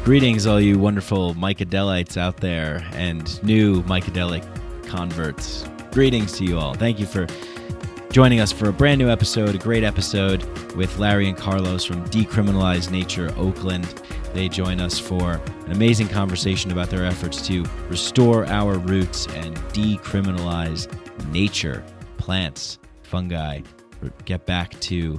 Greetings, all you wonderful Mycadelites out there and new Mycadelic converts. Greetings to you all. Thank you for joining us for a brand new episode, a great episode with Larry and Carlos from Decriminalize Nature Oakland. They join us for an amazing conversation about their efforts to restore our roots and decriminalize nature, plants, fungi, get back to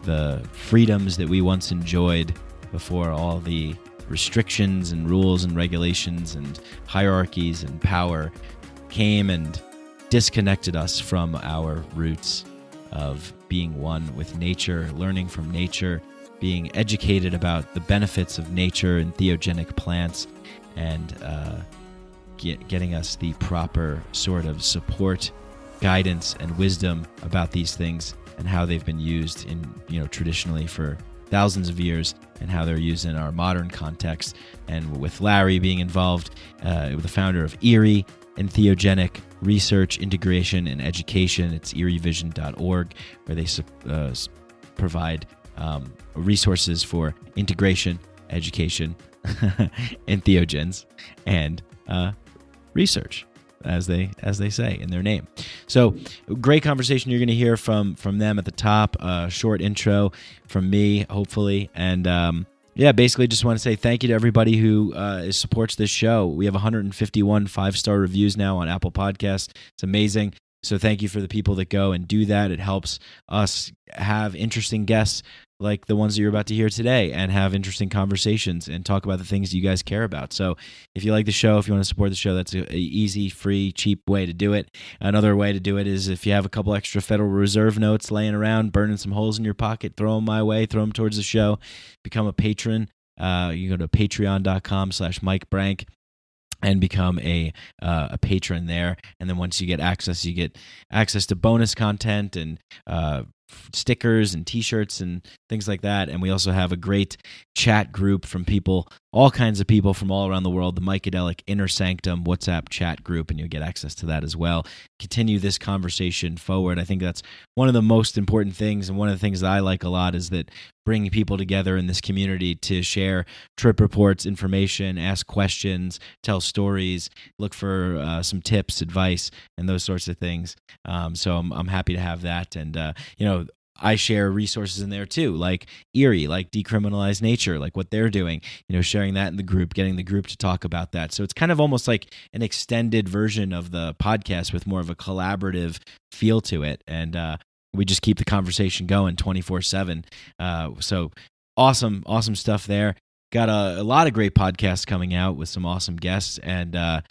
the freedoms that we once enjoyed before all the restrictions and rules and regulations and hierarchies and power came and disconnected us from our roots of being one with nature, learning from nature, being educated about the benefits of nature and entheogenic plants, and getting us the proper sort of support, guidance, and wisdom about these things and how they've been used in, traditionally for thousands of years, and how they're used in our modern context. And with Larry being involved, the founder of ERIE, Entheogenic Research, Integration, and Education. It's erievision.org, where they provide resources for integration, education, entheogens, and research, as they say in their name. So great conversation you're going to hear from them at the top. Short intro from me, hopefully, and basically just want to say thank you to everybody who supports this show. We have 151 5-star reviews now on Apple Podcasts. It's amazing. So thank you for the people that go and do that. It helps us have interesting guests like the ones that you're about to hear today, and have interesting conversations and talk about the things you guys care about. So if you like the show, if you want to support the show, that's an easy, free, cheap way to do it. Another way to do it is if you have a couple extra Federal Reserve notes laying around, burning some holes in your pocket, throw them my way, throw them towards the show. Become a patron. You go to patreon.com/MikeBrank and become a patron there. And then once you get access to bonus content and stickers and t-shirts and things like that. And we also have a great chat group from people, all kinds of people from all around the world, the Mycadelic Inner Sanctum WhatsApp chat group, and you'll get access to that as well. Continue this conversation forward. I think that's one of the most important things, and one of the things that I like a lot is that bringing people together in this community to share trip reports, information, ask questions, tell stories, look for some tips, advice, and those sorts of things. So I'm happy to have that. And, I share resources in there too, like ERIE, like Decriminalize Nature, like what they're doing, sharing that in the group, getting the group to talk about that. So it's kind of almost like an extended version of the podcast with more of a collaborative feel to it. And we just keep the conversation going 24/7. So awesome stuff there. Got a lot of great podcasts coming out with some awesome guests. And I'm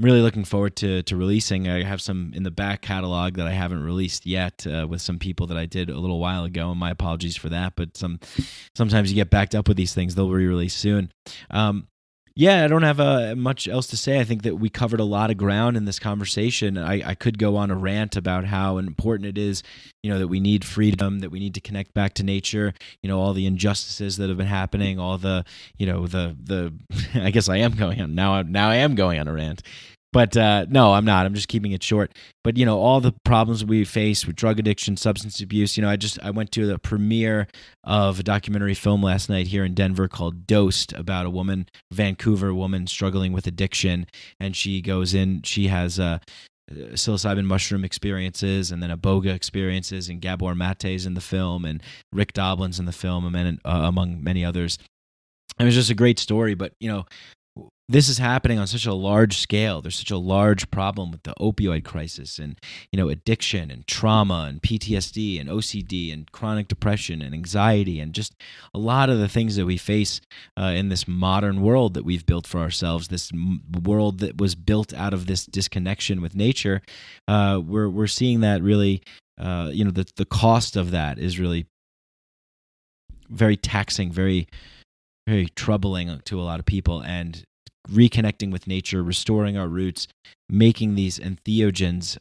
really looking forward to releasing. I have some in the back catalog that I haven't released yet with some people that I did a little while ago, and my apologies for that. But sometimes you get backed up with these things. They'll be released soon. I don't have much else to say. I think that we covered a lot of ground in this conversation. I could go on a rant about how important it is, that we need freedom, that we need to connect back to nature, all the injustices that have been happening, all the I guess I am going on now. I am going on a rant. But no, I'm not. I'm just keeping it short. But, all the problems we face with drug addiction, substance abuse, I went to the premiere of a documentary film last night here in Denver called Dosed, about a Vancouver woman struggling with addiction. And she goes in, she has psilocybin mushroom experiences, and then Iboga experiences, and Gabor Mate's in the film, and Rick Doblin's in the film, among many others. It was just a great story, but, this is happening on such a large scale. There's such a large problem with the opioid crisis and, addiction and trauma and PTSD and OCD and chronic depression and anxiety and just a lot of the things that we face in this modern world that we've built for ourselves, this world that was built out of this disconnection with nature. We're seeing that really, the cost of that is really very taxing, very, very troubling to a lot of people. And reconnecting with nature, restoring our roots, making these entheogens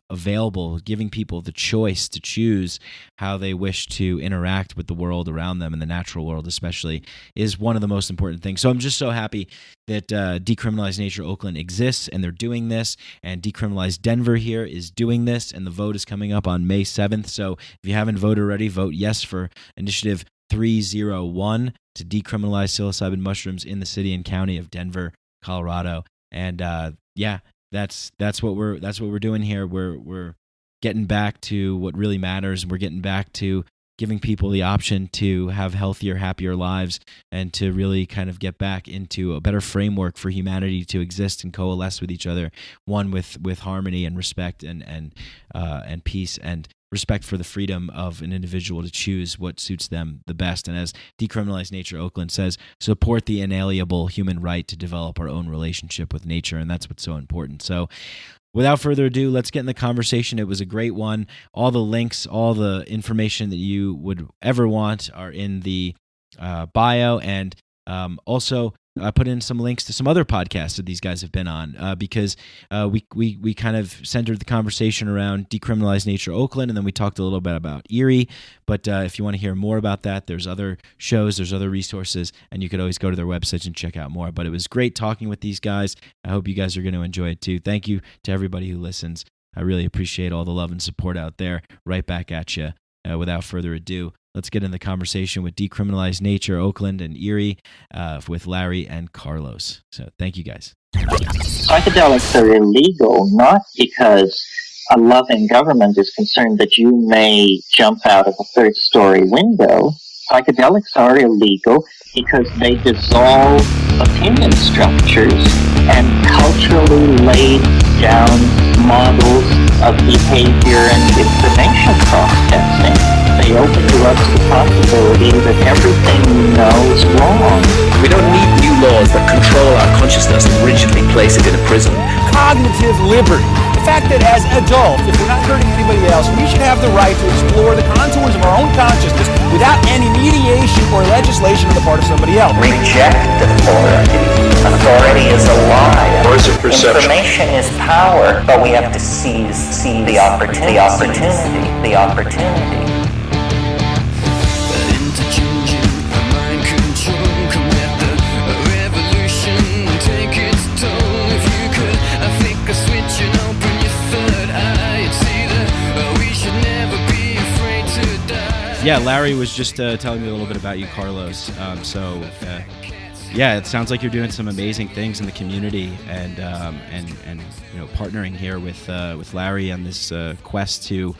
available, giving people the choice to choose how they wish to interact with the world around them, and the natural world especially, is one of the most important things. So I'm just so happy that Decriminalize Nature Oakland exists, and they're doing this, and Decriminalize Denver here is doing this, and the vote is coming up on May 7th. So if you haven't voted already, vote yes for initiative 301 to decriminalize psilocybin mushrooms in the city and county of Denver, Colorado. And that's what we're doing here. We're getting back to what really matters. We're getting back to giving people the option to have healthier, happier lives, and to really kind of get back into a better framework for humanity to exist and coalesce with each other, one with harmony and respect and peace and respect for the freedom of an individual to choose what suits them the best. And as Decriminalize Nature Oakland says, support the inalienable human right to develop our own relationship with nature, and that's what's so important. So without further ado, let's get in the conversation. It was a great one. All the links, all the information that you would ever want are in the bio, and also I put in some links to some other podcasts that these guys have been on because we kind of centered the conversation around Decriminalize Nature Oakland, and then we talked a little bit about ERIE. But if you want to hear more about that, there's other shows, there's other resources, and you could always go to their websites and check out more. But it was great talking with these guys. I hope you guys are going to enjoy it too. Thank you to everybody who listens. I really appreciate all the love and support out there. Right back at you. Without further ado, let's get in the conversation with Decriminalize Nature Oakland and ERIE with Larry and Carlos. So thank you guys. Psychedelics are illegal not because a loving government is concerned that you may jump out of a third-story window. Psychedelics are illegal because they dissolve opinion structures and culturally laid down models of behavior and information processing. They open you up to the possibility that everything you know is wrong. We don't need new laws that control our consciousness and rigidly place it in a prison. Cognitive liberty. The fact that as adults, if we're not hurting anybody else, we should have the right to explore the contours of our own consciousness without any mediation or legislation on the part of somebody else. Reject authority. Authority is a lie. Or is it perception? Information is power, but we have to seize the opportunity. The opportunity. Yeah, Larry was just telling me a little bit about you, Carlos. Yeah, it sounds like you're doing some amazing things in the community, and you know, partnering here with Larry on this quest to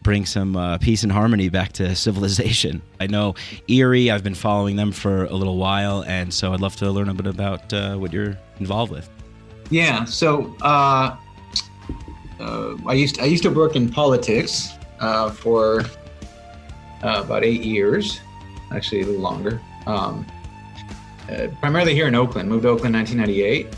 bring some peace and harmony back to civilization. I know ERIE, I've been following them for a little while, and so I'd love to learn a bit about what you're involved with. Yeah, so I used to work in politics for about 8 years, actually a little longer. Primarily here in Oakland. Moved to Oakland in 1998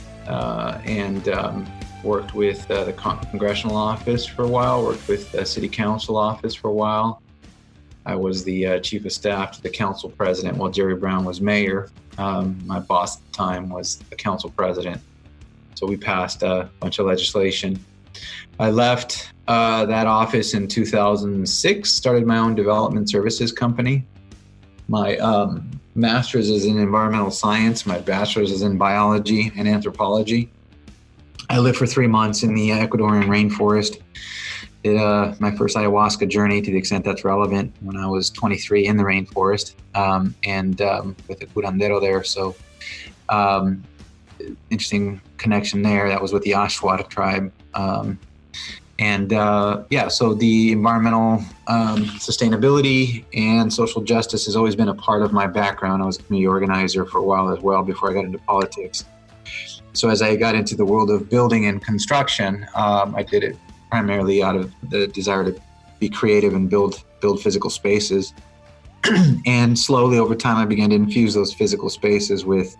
and worked with the congressional office for a while, worked with the city council office for a while. I was the chief of staff to the council president while Jerry Brown was mayor. My boss at the time was the council president. So we passed a bunch of legislation. I left that office in 2006, started my own development services company. My master's is in environmental science. My bachelor's is in biology and anthropology. I lived for 3 months in the Ecuadorian rainforest. Did my first ayahuasca journey, to the extent that's relevant, when I was 23 in the rainforest, and with a curandero there. So interesting connection there. That was with the Ashwat tribe. So the environmental sustainability and social justice has always been a part of my background. I was a community organizer for a while as well before I got into politics. So as I got into the world of building and construction, I did it primarily out of the desire to be creative and build physical spaces. And slowly over time, I began to infuse those physical spaces with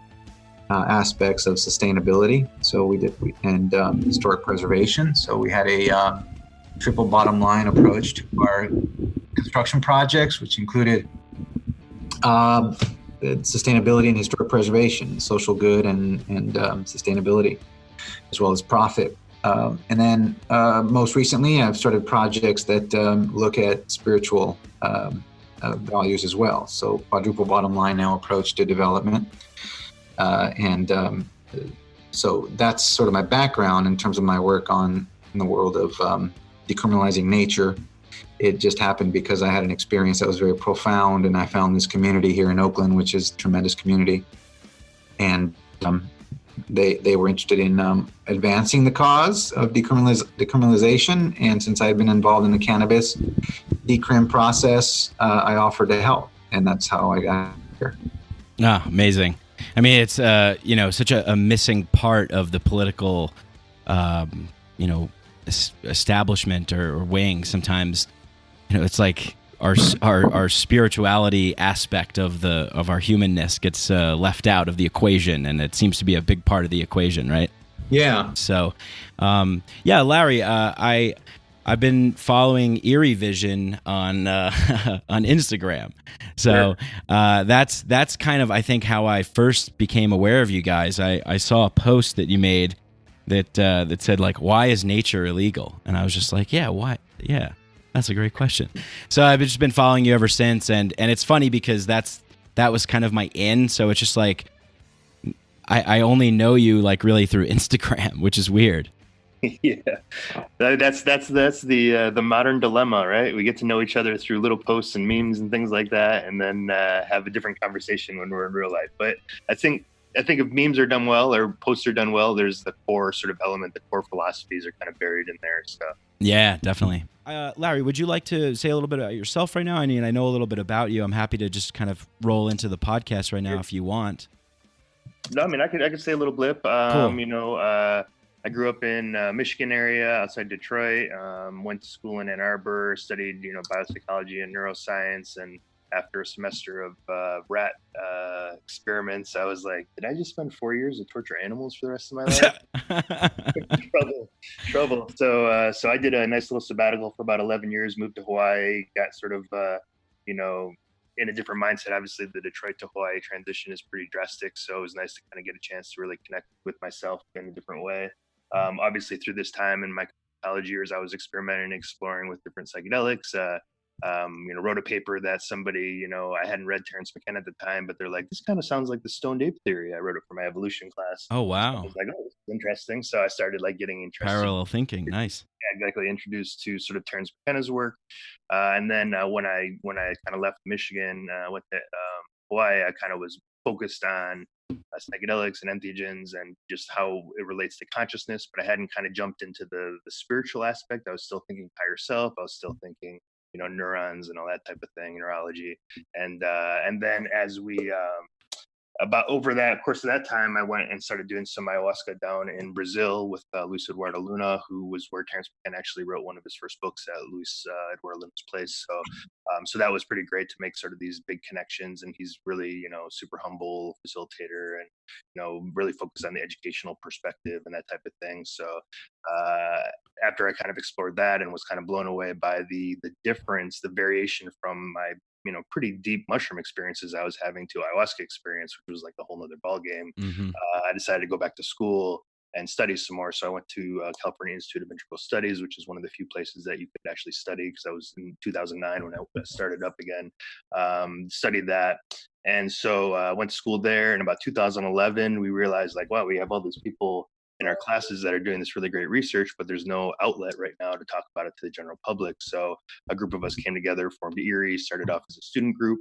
aspects of sustainability. So we did, and historic preservation. So we had a triple bottom line approach to our construction projects, which included sustainability and historic preservation, social good and sustainability, as well as profit. And then most recently, I've started projects that look at spiritual values as well. So quadruple bottom line now approach to development. So that's sort of my background in terms of my work in the world of decriminalizing nature it just happened because I had an experience that was very profound, and I found this community here in Oakland, which is a tremendous community. And they were interested in advancing the cause of decriminalization. And since I had been involved in the cannabis decrim process, I offered to help. And that's how I got here. Ah, amazing. I mean, it's, such a missing part of the political, establishment or wing. Sometimes, it's like our spirituality aspect of our humanness gets left out of the equation, and it seems to be a big part of the equation, right? Yeah. So, Larry, I've been following ERIE Vision on on Instagram. So that's kind of, I think, how I first became aware of you guys. I saw a post that you made that said, like, why is nature illegal? And I was just like, yeah, why? Yeah, that's a great question. So I've just been following you ever since, and it's funny because that was kind of my in. So it's just like I only know you like really through Instagram, which is weird. Yeah, that's the modern dilemma, right? We get to know each other through little posts and memes and things like that, and then have a different conversation when we're in real life. But I think if memes are done well or posts are done well, there's the core sort of element, the core philosophies are kind of buried in there. So yeah, definitely. Larry, would you like to say a little bit about yourself right now? I mean, I know a little bit about you. I'm happy to just kind of roll into the podcast right now if you want. No, I mean, I could say a little blip. Cool. I grew up in Michigan area outside Detroit, went to school in Ann Arbor, studied, biopsychology and neuroscience. And after a semester of rat experiments, I was like, did I just spend 4 years to torture animals for the rest of my life? Trouble. So I did a nice little sabbatical for about 11 years, moved to Hawaii, got sort of, in a different mindset. Obviously, the Detroit to Hawaii transition is pretty drastic. So it was nice to kind of get a chance to really connect with myself in a different way. Obviously, through this time in my college years, I was experimenting and exploring with different psychedelics. Wrote a paper that somebody, I hadn't read Terrence McKenna at the time, but they're like, this kind of sounds like the stoned ape theory. I wrote it for my evolution class. Oh, wow. So I was like, oh, this is interesting. So I started getting interested. Parallel thinking. Nice. Yeah, exactly. Introduced to sort of Terrence McKenna's work. And then when I kind of left Michigan, went to Hawaii, I kind of was focused on psychedelics and entheogens and just how it relates to consciousness, but I hadn't kind of jumped into the spiritual aspect. I was still thinking higher self. I was still thinking, neurons and all that type of thing, neurology. And then as we, about over that course of that time, I went and started doing some ayahuasca down in Brazil with Luis Eduardo Luna, who was where Terrence McKenna actually wrote one of his first books at Luis Eduardo Luna's place. So that was pretty great to make sort of these big connections. And he's really, super humble facilitator and, really focused on the educational perspective and that type of thing. So after I kind of explored that and was kind of blown away by the difference, the variation from my pretty deep mushroom experiences I was having to ayahuasca experience, which was like a whole nother ball game. Mm-hmm. I decided to go back to school and study some more. So I went to California Institute of Integral Studies, which is one of the few places that you could actually study, because I was in 2009 when I started up again, studied that. And so I went to school there. In about 2011, we realized wow, we have all these people in our classes that are doing this really great research, but there's no outlet right now to talk about it to the general public. So a group of us came together, formed ERIE, started off as a student group.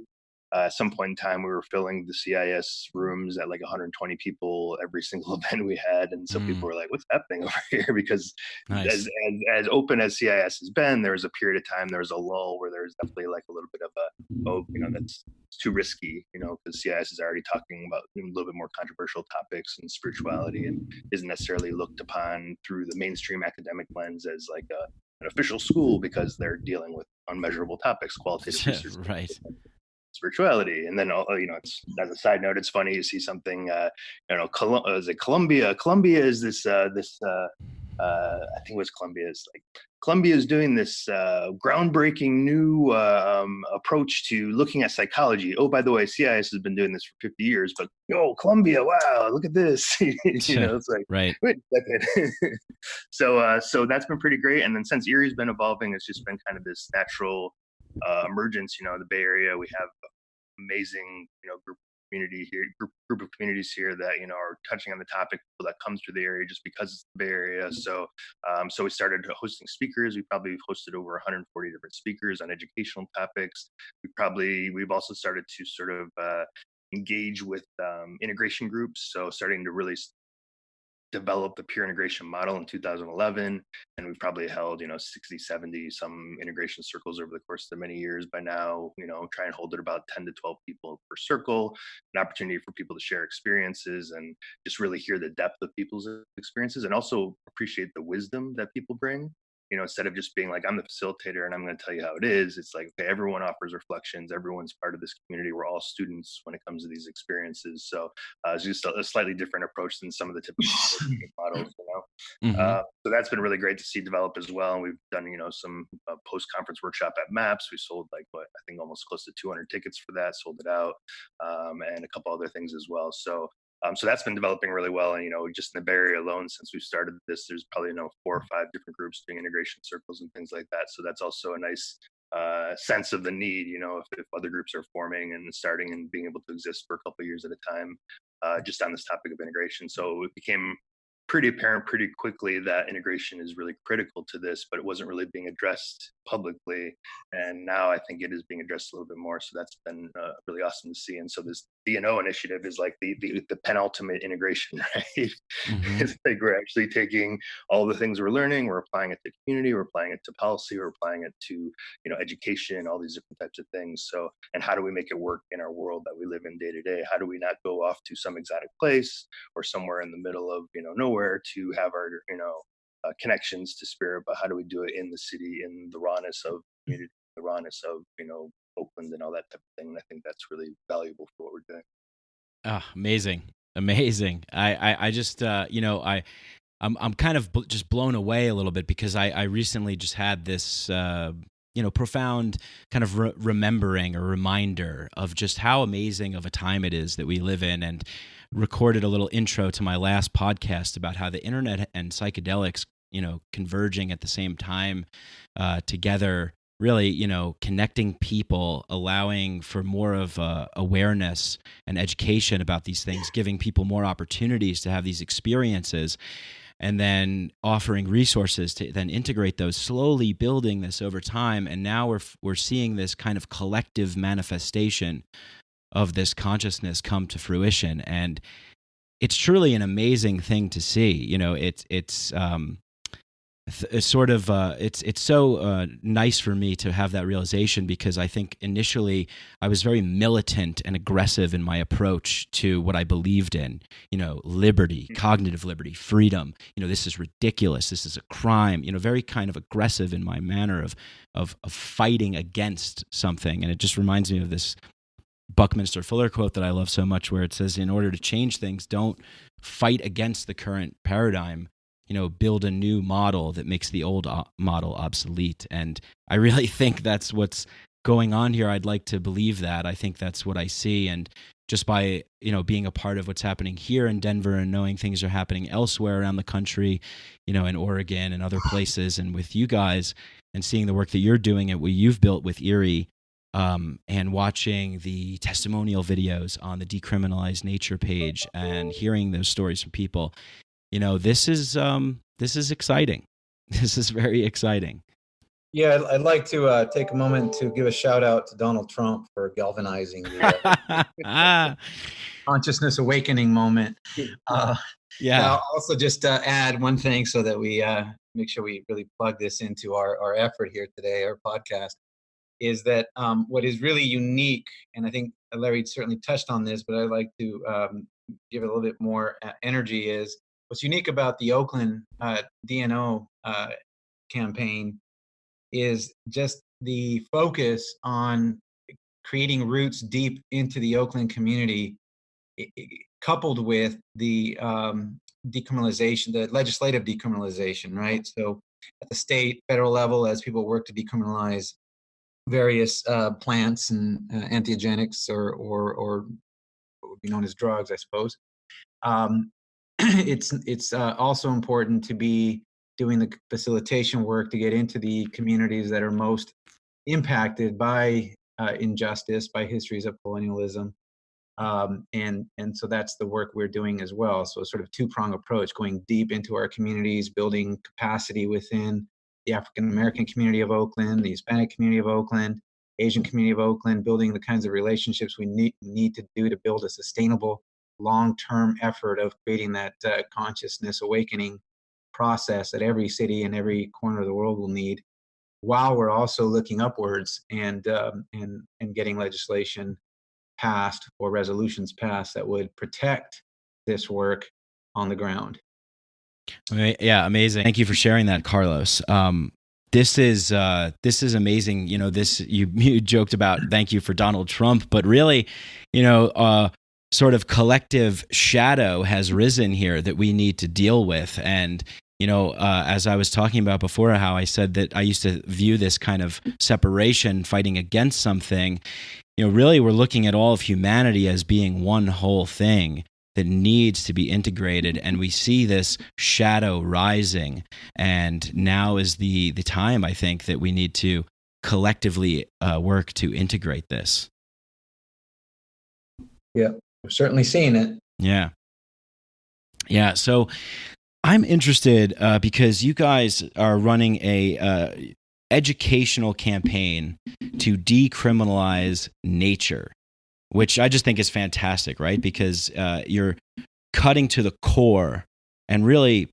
At some point in time, we were filling the CIIS rooms at 120 people every single event we had. And so people were like, what's happening over here? Because nice. as open as CIIS has been, there was a period of time, there was a lull where there was definitely a little bit of that's too risky, because CIIS is already talking about a little bit more controversial topics and spirituality, and isn't necessarily looked upon through the mainstream academic lens as an official school, because they're dealing with unmeasurable topics, qualitative research. Right. Spirituality. And then it's, as a side note, it's funny, you see something is it Columbia is this I think it was Columbia is doing this groundbreaking new approach to looking at psychology. Oh, by the way, CIIS has been doing this for 50 years, but Columbia, wow, look at this. It's like, right. Wait a second. So that's been pretty great. And then since ERIE's been evolving, it's just been kind of this natural emergence. The Bay Area, we have amazing group of community here, group of communities here that are touching on the topic that comes through the area just because it's the Bay Area. So so we started hosting speakers. We probably hosted over 140 different speakers on educational topics. We've also started to sort of engage with integration groups. So starting to really developed the peer integration model in 2011, and we've probably held 60, 70 some integration circles over the course of the many years. By now, try and hold it about 10 to 12 people per circle, an opportunity for people to share experiences and just really hear the depth of people's experiences, and also appreciate the wisdom that people bring. Instead of just being like, I'm the facilitator and I'm going to tell you how it is, it's like, okay, everyone offers reflections. Everyone's part of this community. We're all students when it comes to these experiences. So it's just a slightly different approach than some of the typical models, So that's been really great to see develop as well. And we've done, some post-conference workshop at MAPS. We sold I think almost close to 200 tickets for that, sold it out, and a couple other things as well. So that's been developing really well. And, just in the Bay Area alone, since we started this, there's probably 4 or 5 different groups doing integration circles and things like that. So that's also a nice sense of the need, if other groups are forming and starting and being able to exist for a couple of years at a time, just on this topic of integration. So it became pretty apparent pretty quickly that integration is really critical to this, but it wasn't really being addressed publicly. And now I think it is being addressed a little bit more. So that's been really awesome to see. And so this DNO initiative is like the penultimate integration, right? It's like we're actually taking all the things we're learning, we're applying it to community, we're applying it to policy, we're applying it to education, all these different types of things. So, and how do we make it work in our world that we live in day to day? How do we not go off to some exotic place or somewhere in the middle of nowhere to have our connections to spirit, but how do we do it in the city, in the rawness of community, the rawness of Oakland and all that type of thing? And I think that's really valuable for what we're doing. Amazing. I just I'm kind of just blown away a little bit because I recently just had this profound kind of remembering or reminder of just how amazing of a time it is that we live in, and recorded a little intro to my last podcast about how the internet and psychedelics, converging at the same time together, really, connecting people, allowing for more of awareness and education about these things, giving people more opportunities to have these experiences, and then offering resources to then integrate those, slowly building this over time. And now we're seeing this kind of collective manifestation of this consciousness come to fruition, and it's truly an amazing thing to see. It's sort of it's so nice for me to have that realization, because I think initially I was very militant and aggressive in my approach to what I believed in. Liberty, cognitive liberty, freedom. This is ridiculous. This is a crime. Very kind of aggressive in my manner of fighting against something. And it just reminds me of this Buckminster Fuller quote that I love so much, where it says, in order to change things, don't fight against the current paradigm, build a new model that makes the old model obsolete. And I really think that's what's going on here. I'd like to believe that. I think that's what I see. And just by, being a part of what's happening here in Denver and knowing things are happening elsewhere around the country, in Oregon and other places, and with you guys, and seeing the work that you're doing and what you've built with ERIE, and watching the testimonial videos on the Decriminalize Nature page and hearing those stories from people, this is exciting. This is very exciting. Yeah, I'd like to take a moment to give a shout out to Donald Trump for galvanizing the consciousness awakening moment. I'll also just add one thing so that we make sure we really plug this into our effort here today, our podcast, is that what is really unique, and I think Larry certainly touched on this, but I'd like to give it a little bit more energy, is what's unique about the Oakland DNO campaign is just the focus on creating roots deep into the Oakland community, coupled with the decriminalization, the legislative decriminalization, right? So at the state, federal level, as people work to decriminalize various plants and entheogenics, or what would be known as drugs, I suppose. It's also important to be doing the facilitation work to get into the communities that are most impacted by injustice, by histories of colonialism, And so that's the work we're doing as well. So sort of two-prong approach, going deep into our communities, building capacity within the African American community of Oakland, the Hispanic community of Oakland, Asian community of Oakland, building the kinds of relationships we need to do to build a sustainable long-term effort of creating that consciousness awakening process that every city and every corner of the world will need, while we're also looking upwards and getting legislation passed or resolutions passed that would protect this work on the ground. Yeah, amazing. Thank you for sharing that, Carlos. This is amazing. You know, you joked about thank you for Donald Trump, but really, you know, sort of collective shadow has risen here that we need to deal with. And you know, as I was talking about before, how I said that I used to view this kind of separation, fighting against something. You know, really, we're looking at all of humanity as being one whole thing that needs to be integrated, and we see this shadow rising. And now is the time, I think, that we need to collectively work to integrate this. Yeah, we've certainly seen it. Yeah. So I'm interested because you guys are running a educational campaign to decriminalize nature, which I just think is fantastic, right? Because you're cutting to the core and really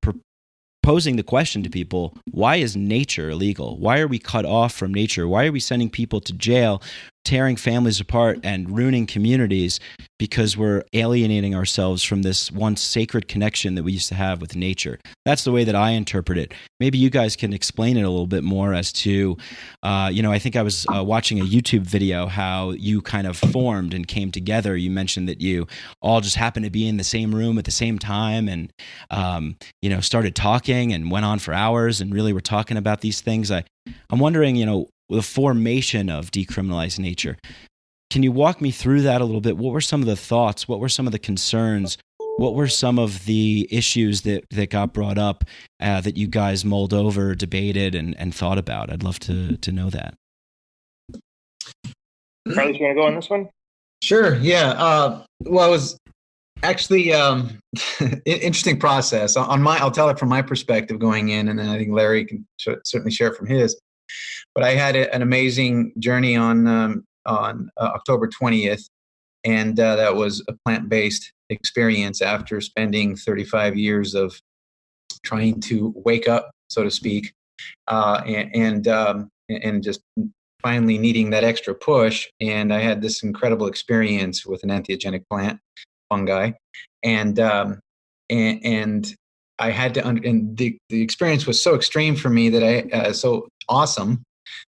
posing the question to people, why is nature illegal? Why are we cut off from nature? Why are we sending people to jail, tearing families apart and ruining communities because we're alienating ourselves from this once sacred connection that we used to have with nature? That's the way that I interpret it. Maybe you guys can explain it a little bit more as to, you know, I think I was watching a YouTube video how you kind of formed and came together. You mentioned that you all just happened to be in the same room at the same time and, you know, started talking and went on for hours and really were talking about these things. I'm wondering, you know, the formation of Decriminalize Nature. Can you walk me through that a little bit? What were some of the thoughts? What were some of the concerns? What were some of the issues that got brought up that you guys mulled over, debated, and thought about? I'd love to know that. Carlos, you want to go on this one? Sure, yeah. Well, it was actually interesting process. I'll tell it from my perspective going in, and then I think Larry can certainly share it from his. But I had an amazing journey on October 20th, and that was a plant-based experience after spending 35 years of trying to wake up, so to speak, and just finally needing that extra push. And I had this incredible experience with an entheogenic plant, fungi, and I had to, and the experience was so extreme for me that so awesome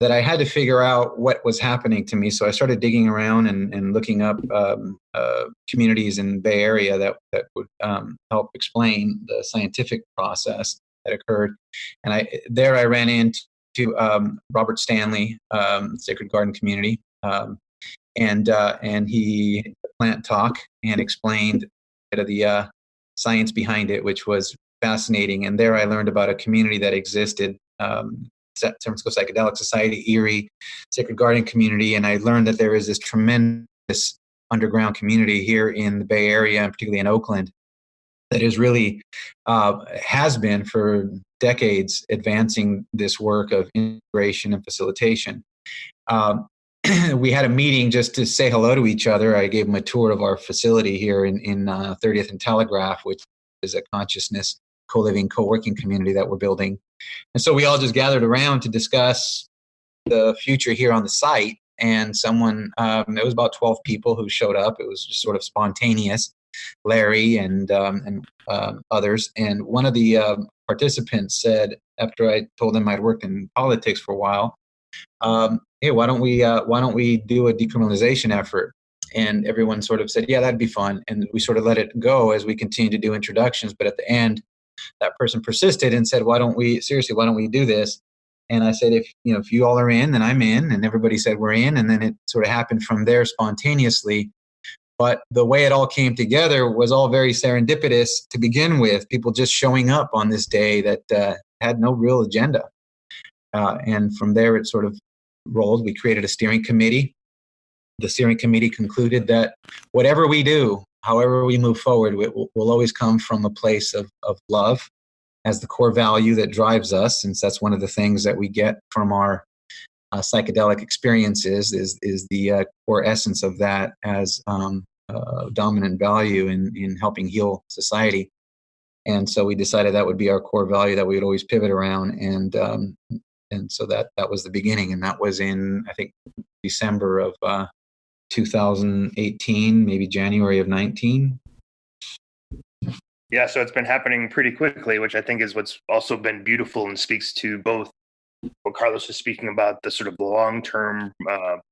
that I had to figure out what was happening to me. So I started digging around and looking up communities in the Bay Area that would help explain the scientific process that occurred. And I ran into Robert Stanley, Sacred Garden Community, and he plant talk and explained a bit of the science behind it, which was fascinating. And there I learned about a community that existed, San Francisco Psychedelic Society, ERIE, Sacred Garden Community, and I learned that there is this tremendous underground community here in the Bay Area, and particularly in Oakland, that is really has been for decades advancing this work of integration and facilitation. We had a meeting just to say hello to each other. I gave them a tour of our facility here in 30th and Telegraph, which is a consciousness co-living, co-working community that we're building. And so we all just gathered around to discuss the future here on the site. And someone, it was about 12 people who showed up. It was just sort of spontaneous, Larry and others. And one of the participants said, after I told him I'd worked in politics for a while, hey, why don't we do a decriminalization effort? And everyone sort of said, yeah, that'd be fun. And we sort of let it go as we continued to do introductions. But at the end, that person persisted and said, why don't we do this? And I said, if you all are in, then I'm in. And everybody said we're in. And then it sort of happened from there spontaneously. But the way it all came together was all very serendipitous to begin with, people just showing up on this day that had no real agenda. And from there, it sort of rolled. We created a steering committee the steering committee concluded that whatever we do, however we move forward, will always come from a place of love as the core value that drives us, since that's one of the things that we get from our psychedelic experiences is the core essence of that as dominant value in helping heal society. And so we decided that would be our core value that we would always pivot around, and so that was the beginning, and that was in, I think, December of 2018, maybe January of 19. Yeah, so it's been happening pretty quickly, which I think is what's also been beautiful and speaks to both what Carlos was speaking about, the sort of long-term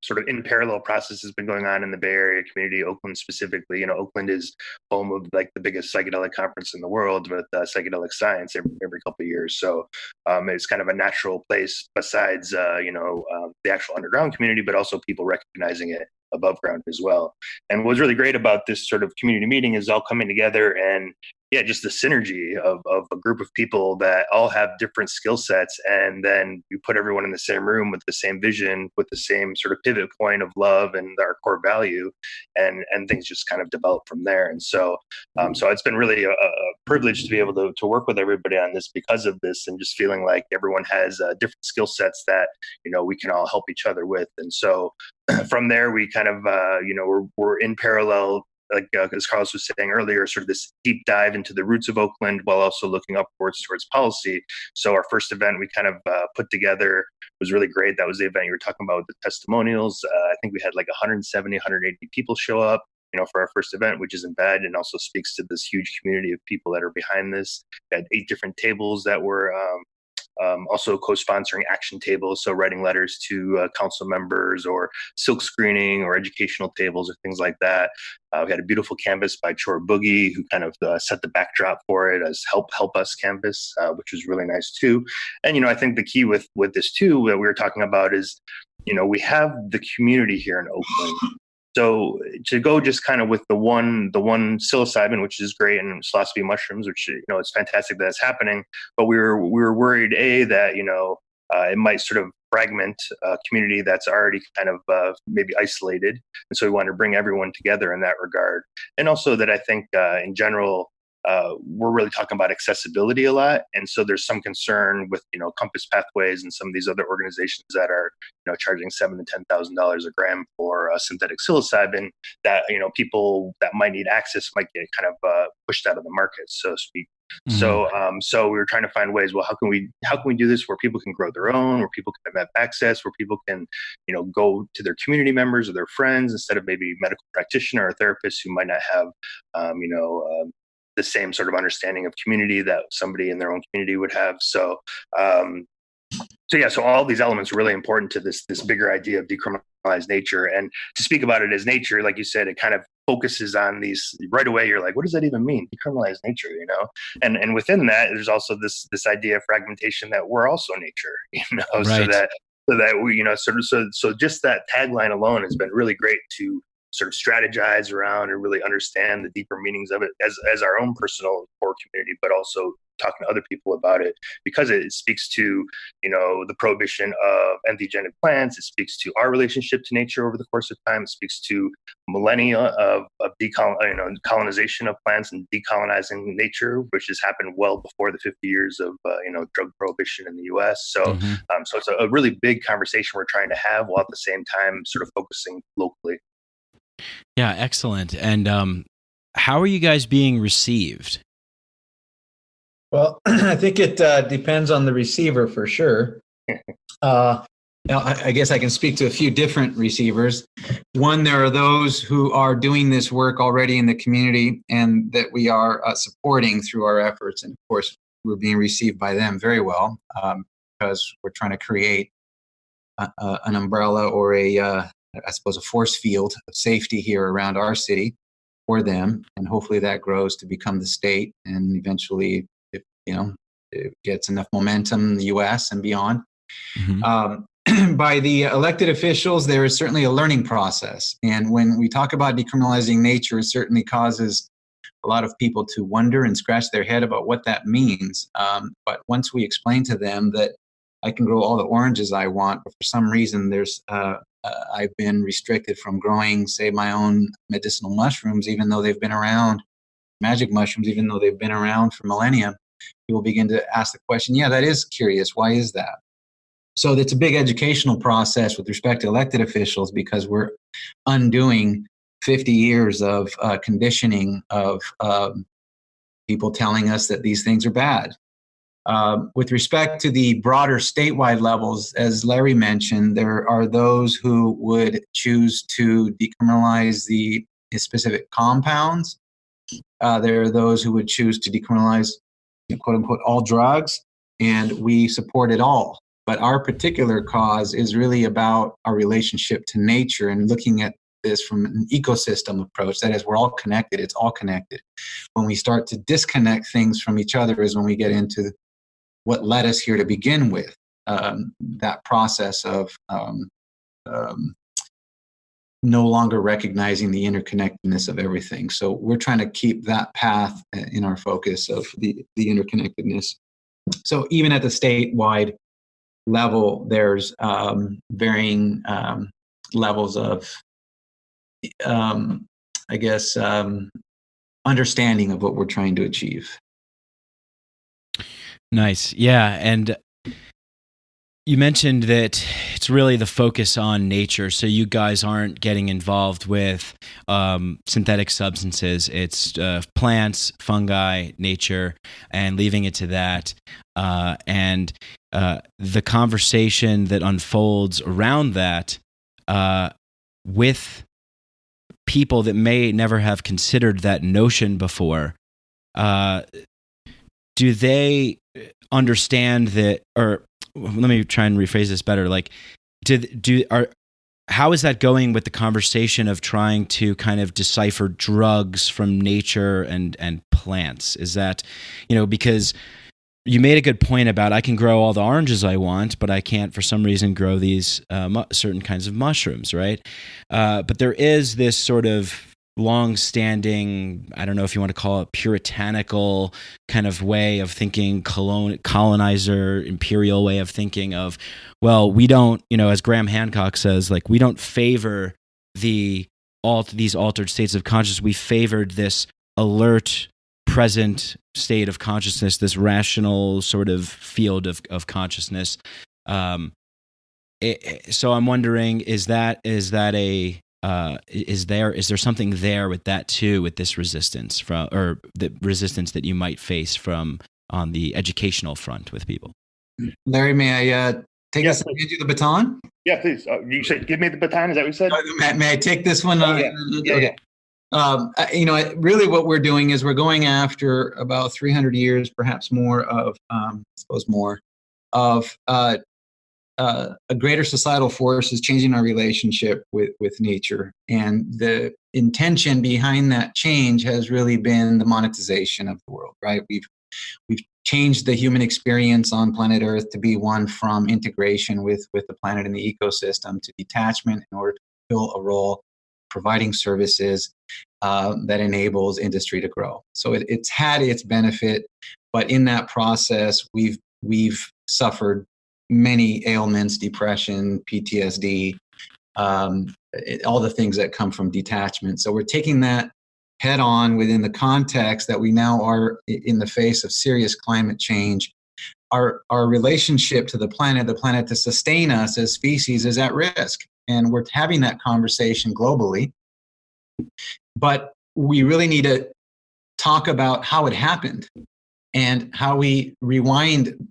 sort of in parallel process has been going on in the Bay Area community, Oakland specifically. You know, Oakland is home of like the biggest psychedelic conference in the world with psychedelic science every couple of years. So it's kind of a natural place besides, the actual underground community, but also people recognizing it above ground as well. And what's really great about this sort of community meeting is all coming together and just the synergy of a group of people that all have different skill sets, and then you put everyone in the same room with the same vision, with the same sort of pivot point of love and our core value, and things just kind of develop from there. And so it's been really a privilege to be able to work with everybody on this because of this, and just feeling like everyone has different skill sets that, we can all help each other with. And so from there, we kind of, we're in parallel, like as Carlos was saying earlier, sort of this deep dive into the roots of Oakland while also looking upwards towards policy. So our first event we kind of put together was really great. That was the event you were talking about with the testimonials. I think we had like 170, 180 people show up, for our first event, which isn't bad, and also speaks to this huge community of people that are behind this. We had 8 different tables that were also co-sponsoring action tables, so writing letters to council members, or silk screening, or educational tables, or things like that. We had a beautiful canvas by Chor Boogie, who kind of set the backdrop for it as help us canvas, which was really nice too. And I think the key with this too that we were talking about is, we have the community here in Oakland. So to go just kind of with the one psilocybin, which is great, and psilocybe mushrooms, which it's fantastic that it's happening, but we were worried that it might sort of fragment a community that's already kind of maybe isolated, and so we wanted to bring everyone together in that regard, and also that I think in general. We're really talking about accessibility a lot, and so there's some concern with Compass Pathways and some of these other organizations that are charging $7,000 to $10,000 a gram for synthetic psilocybin. That people that might need access might get kind of pushed out of the market, so to speak. Mm-hmm. So we were trying to find ways. Well, how can we do this where people can grow their own, where people can have access, where people can go to their community members or their friends instead of maybe medical practitioner or therapists who might not have the same sort of understanding of community that somebody in their own community would have. So all these elements are really important to this bigger idea of decriminalize nature. And to speak about it as nature, like you said, it kind of focuses on these right away. You're like, what does that even mean? Decriminalize nature, and within that, there's also this idea of fragmentation that we're also nature, right. so that we, so just that tagline alone has been really great to sort of strategize around and really understand the deeper meanings of it as our own personal core community, but also talking to other people about it, because it speaks to, the prohibition of entheogenic plants. It speaks to our relationship to nature over the course of time. It speaks to millennia of colonization of plants and decolonizing nature, which has happened well before the 50 years of, drug prohibition in the U.S. So, mm-hmm. So it's a really big conversation we're trying to have while at the same time sort of focusing locally. Yeah, excellent. And how are you guys being received? Well, I think it depends on the receiver for sure. Now, I guess I can speak to a few different receivers. One, there are those who are doing this work already in the community and that we are supporting through our efforts. And of course, we're being received by them very well because we're trying to create an umbrella or I suppose a force field of safety here around our city for them, and hopefully that grows to become the state, and eventually, if it gets enough momentum in the U.S. and beyond. Mm-hmm. By the elected officials, there is certainly a learning process, and when we talk about decriminalizing nature, it certainly causes a lot of people to wonder and scratch their head about what that means. But once we explain to them that I can grow all the oranges I want, but for some reason there's I've been restricted from growing, say, my own medicinal mushrooms, even though they've been around, magic mushrooms, even though they've been around for millennia. People begin to ask the question, yeah, that is curious. Why is that? So it's a big educational process with respect to elected officials, because we're undoing 50 years of conditioning of people telling us that these things are bad. With respect to the broader statewide levels, as Larry mentioned, there are those who would choose to decriminalize the specific compounds. There are those who would choose to decriminalize, quote unquote, all drugs, and we support it all. But our particular cause is really about our relationship to nature and looking at this from an ecosystem approach. That is, we're all connected. It's all connected. When we start to disconnect things from each other is when we get into what led us here to begin with, that process of no longer recognizing the interconnectedness of everything. So we're trying to keep that path in our focus of the interconnectedness. So even at the statewide level, there's varying levels of, understanding of what we're trying to achieve. Nice. Yeah. And you mentioned that it's really the focus on nature. So you guys aren't getting involved with synthetic substances. It's plants, fungi, nature, and leaving it to that. And the conversation that unfolds around that with people that may never have considered that notion before, do they understand that, or let me try and rephrase this better. Like, how is that going with the conversation of trying to kind of decipher drugs from nature and plants? Is that, because you made a good point about I can grow all the oranges I want, but I can't for some reason grow these certain kinds of mushrooms, right? But there is this sort of long-standing, I don't know if you want to call it puritanical kind of way of thinking, colonizer, imperial way of thinking of, well, we don't, as Graham Hancock says, like, we don't favor these altered states of consciousness. We favored this alert, present state of consciousness, this rational sort of field of consciousness. So I'm wondering, is there something there with that too, with this resistance or the resistance that you might face from on the educational front with people? Larry, may I take this and hand you the baton? Yeah, please. You said, give me the baton. Is that what you said? May I take this one? Yeah. Okay. Really what we're doing is we're going after about 300 years, perhaps more of, a greater societal force is changing our relationship with nature. And the intention behind that change has really been the monetization of the world, right? We've changed the human experience on planet Earth to be one from integration with the planet and the ecosystem to detachment in order to fill a role providing services that enables industry to grow. So it's had its benefit, but in that process, we've suffered many ailments, depression, PTSD, all the things that come from detachment. So we're taking that head on within the context that we now are in the face of serious climate change. Our relationship to the planet to sustain us as species is at risk. And we're having that conversation globally. But we really need to talk about how it happened and how we rewind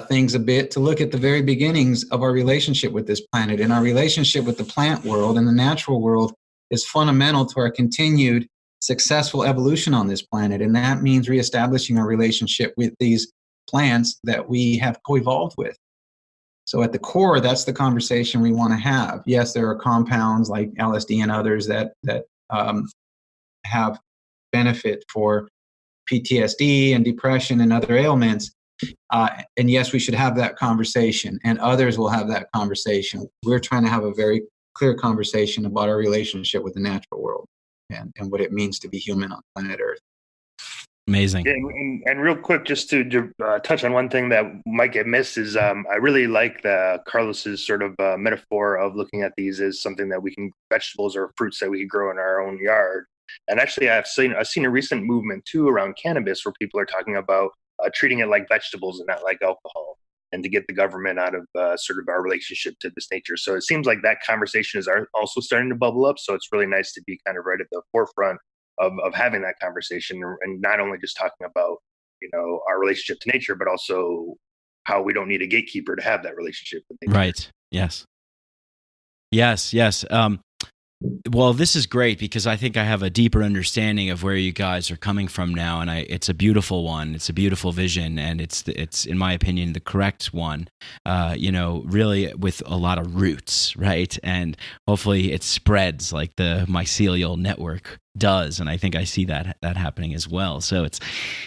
things a bit to look at the very beginnings of our relationship with this planet. And our relationship with the plant world and the natural world is fundamental to our continued successful evolution on this planet. And that means reestablishing our relationship with these plants that we have co-evolved with. So at the core, that's the conversation we want to have. Yes, there are compounds like LSD and others that have benefit for PTSD and depression and other ailments. And yes, we should have that conversation, and others will have that conversation. We're trying to have a very clear conversation about our relationship with the natural world and what it means to be human on planet Earth. Amazing. And real quick, just to touch on one thing that might get missed is I really like Carlos's sort of metaphor of looking at these as something that we can, vegetables or fruits that we can grow in our own yard. And actually, I've seen a recent movement too around cannabis where people are talking about treating it like vegetables and not like alcohol, and to get the government out of sort of our relationship to this nature. So it seems like that conversation is also starting to bubble up. So it's really nice to be kind of right at the forefront of having that conversation, and not only just talking about, our relationship to nature, but also how we don't need a gatekeeper to have that relationship with nature. Right. Yes. Yes. Well, this is great because I think I have a deeper understanding of where you guys are coming from now, and it's a beautiful one. It's a beautiful vision, and it's in my opinion the correct one. Really with a lot of roots, right? And hopefully it spreads like the mycelial network does, and I think I see that happening as well. So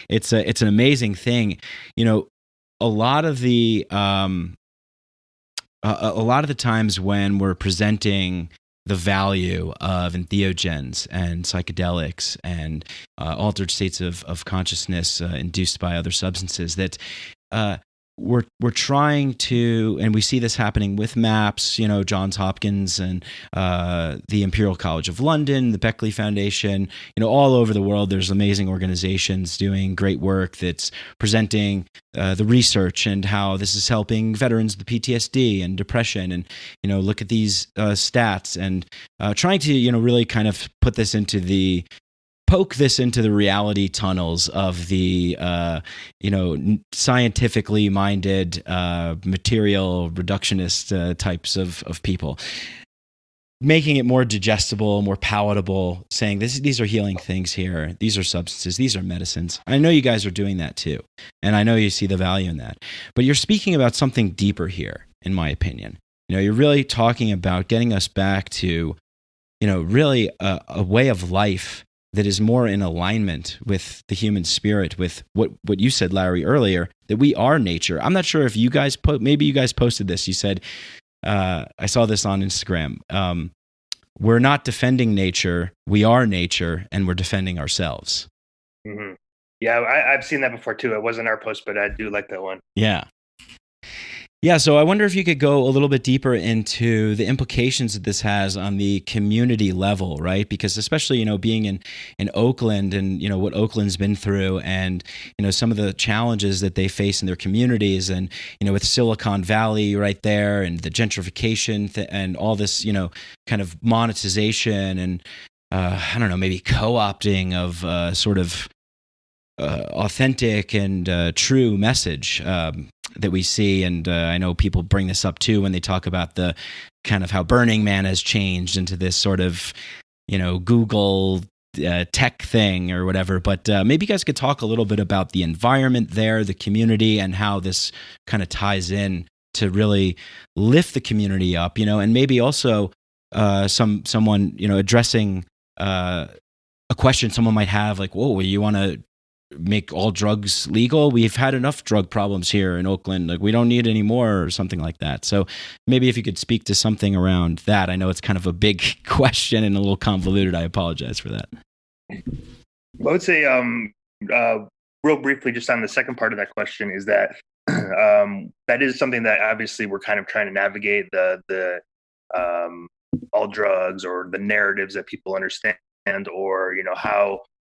it's an amazing thing. A lot of the times when we're presenting the value of entheogens and psychedelics and altered states of consciousness induced by other substances, that we're trying to, and we see this happening with MAPS, Johns Hopkins and the Imperial College of London, the Beckley Foundation, all over the world. There's amazing organizations doing great work that's presenting the research and how this is helping veterans with PTSD and depression, and look at these stats and trying to really kind of poke this into the reality tunnels of the scientifically minded material reductionist types of people, making it more digestible, more palatable, saying these are healing things here, these are substances, these are medicines. I know you guys are doing that too, and I know you see the value in that, but you're speaking about something deeper here, in my opinion. You're really talking about getting us back to really a way of life that is more in alignment with the human spirit, with what you said, Larry, earlier, that we are nature. I'm not sure if you guys maybe you guys posted this. You said, I saw this on Instagram. We're not defending nature. We are nature, and we're defending ourselves. Mm-hmm. Yeah, I've seen that before too. It wasn't our post, but I do like that one. Yeah, so I wonder if you could go a little bit deeper into the implications that this has on the community level, right? Because especially, being in Oakland and, what Oakland's been through and, some of the challenges that they face in their communities and, with Silicon Valley right there and the gentrification and all this, kind of monetization and, I don't know, maybe co-opting of sort of authentic and true message that we see. And I know people bring this up too when they talk about the kind of how Burning Man has changed into this sort of, Google tech thing or whatever. But maybe you guys could talk a little bit about the environment there, the community, and how this kind of ties in to really lift the community up, and maybe also someone, addressing a question someone might have, like, whoa, you want to make all drugs legal? We've had enough drug problems here in Oakland. Like, we don't need any more, or something like that. So maybe if you could speak to something around that. I know it's kind of a big question and a little convoluted. I apologize for that. I would say, real briefly, just on the second part of that question, is that that is something that obviously we're kind of trying to navigate, the all drugs, or the narratives that people understand, or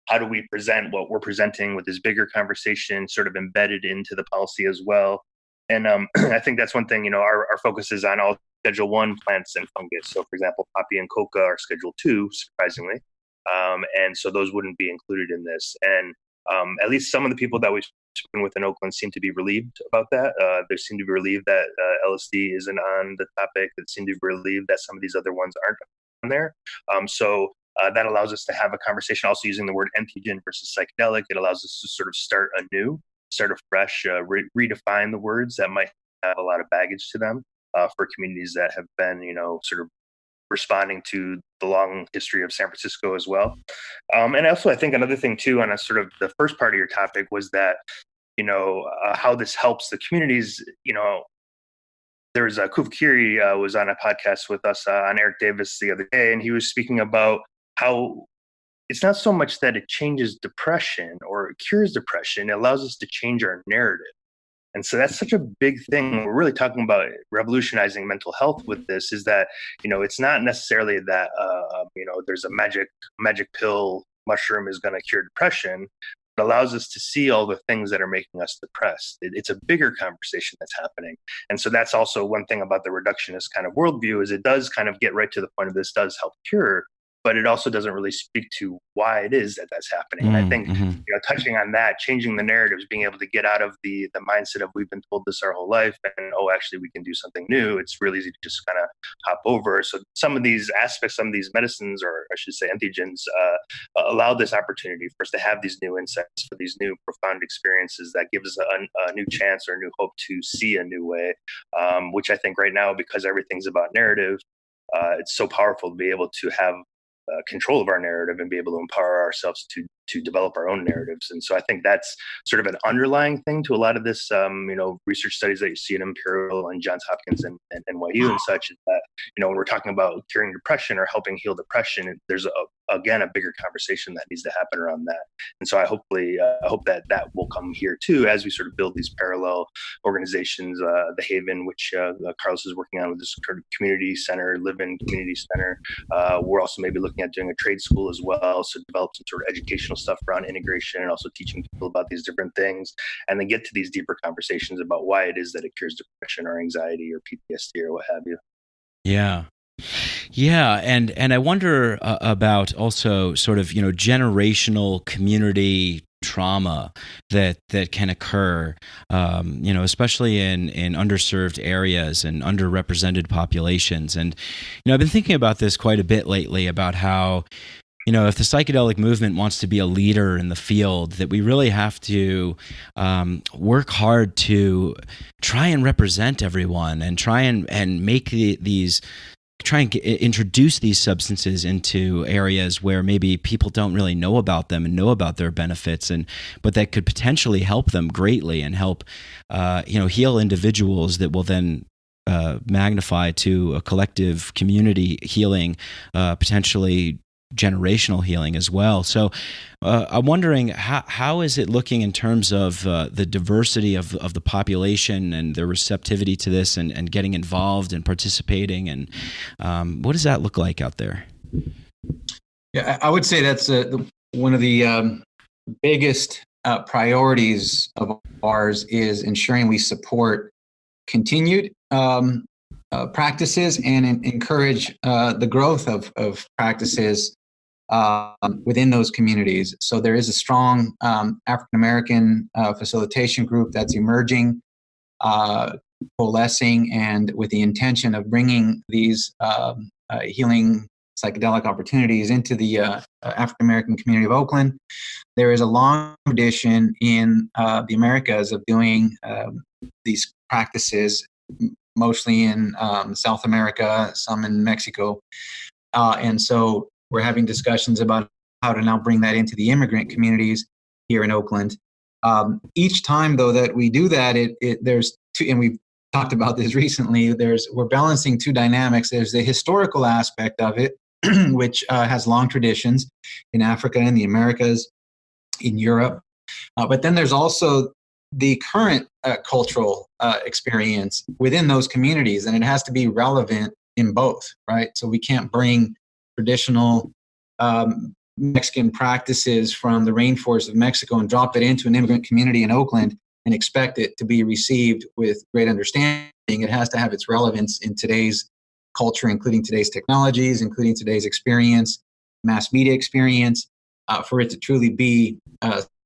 how do we present what we're presenting with this bigger conversation sort of embedded into the policy as well. And I think that's one thing, our focus is on all Schedule 1 plants and fungus. So, for example, poppy and coca are Schedule 2, surprisingly. And so those wouldn't be included in this. And at least some of the people that we've spoken with in Oakland seem to be relieved about that. They seem to be relieved that LSD isn't on the topic. They seem to be relieved that some of these other ones aren't on there. So that allows us to have a conversation, also using the word entheogen versus psychedelic. It allows us to sort of start anew, start afresh, redefine the words that might have a lot of baggage to them for communities that have been, sort of responding to the long history of San Francisco as well. And also, I think another thing too, on a sort of the first part of your topic, was that, how this helps the communities. There's Kuv Kiri was on a podcast with us on Eric Davis the other day, and he was speaking about how it's not so much that it changes depression or it cures depression. It allows us to change our narrative. And so that's such a big thing. We're really talking about revolutionizing mental health with this, is that, it's not necessarily that, there's a magic pill mushroom is going to cure depression. It allows us to see all the things that are making us depressed. It's a bigger conversation that's happening. And so that's also one thing about the reductionist kind of worldview, is it does kind of get right to the point of this does help cure, but it also doesn't really speak to why it is that that's happening. And I think, touching on that, changing the narratives, being able to get out of the mindset of we've been told this our whole life, and actually we can do something new. It's really easy to just kind of hop over. So some of these aspects, some of these medicines, or I should say entheogens, allow this opportunity for us to have these new insights, for these new profound experiences that give us a new chance or a new hope to see a new way, which I think right now, because everything's about narrative, it's so powerful to be able to have control of our narrative and be able to empower ourselves to develop our own narratives. And so I think that's sort of an underlying thing to a lot of this, research studies that you see at Imperial and Johns Hopkins and NYU and such, is that, when we're talking about curing depression or helping heal depression, there's again a bigger conversation that needs to happen around that. And so I hope that will come here too, as we sort of build these parallel organizations. The Haven, which Carlos is working on with this community center, live-in community center. We're also maybe looking at doing a trade school as well, so develop some sort of educational stuff around integration and also teaching people about these different things, and then get to these deeper conversations about why it is that it cures depression or anxiety or PTSD or what have you. Yeah, and I wonder about also sort of generational community trauma that can occur, especially in underserved areas and underrepresented populations. And I've been thinking about this quite a bit lately, about how if the psychedelic movement wants to be a leader in the field, that we really have to work hard to try and represent everyone and try and make introduce these substances into areas where maybe people don't really know about them and know about their benefits, but that could potentially help them greatly and help heal individuals that will then magnify to a collective community healing, potentially generational healing as well. So I'm wondering, how is it looking in terms of the diversity of the population and their receptivity to this and getting involved and participating, and what does that look like out there? Yeah, I would say that's one of the biggest priorities of ours, is ensuring we support continued practices and encourage the growth of practices within those communities. So there is a strong African American facilitation group that's emerging, coalescing, and with the intention of bringing these healing psychedelic opportunities into the African American community of Oakland. There is a long tradition in the Americas of doing these practices, mostly in South America, some in Mexico. And so we're having discussions about how to now bring that into the immigrant communities here in Oakland. Each time, though, that we do that, there's two, and we've talked about this recently, we're balancing two dynamics. There's the historical aspect of it, which has long traditions in Africa and the Americas, in Europe. But then there's also the current cultural experience within those communities, and it has to be relevant in both, right? So we can't bring traditional Mexican practices from the rainforest of Mexico and drop it into an immigrant community in Oakland and expect it to be received with great understanding. It has to have its relevance in today's culture, including today's technologies, including today's experience, mass media experience, for it to truly be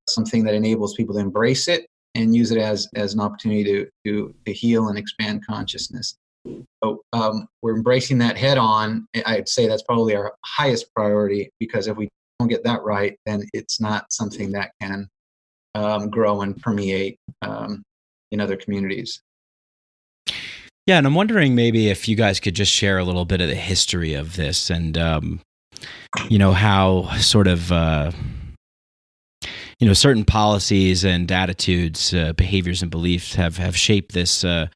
something that enables people to embrace it and use it as an opportunity to heal and expand consciousness. So we're embracing that head on. I'd say that's probably our highest priority, because if we don't get that right, then it's not something that can grow and permeate in other communities. Yeah, and I'm wondering maybe if you guys could just share a little bit of the history of this, and how sort of certain policies and attitudes, behaviors and beliefs have shaped this war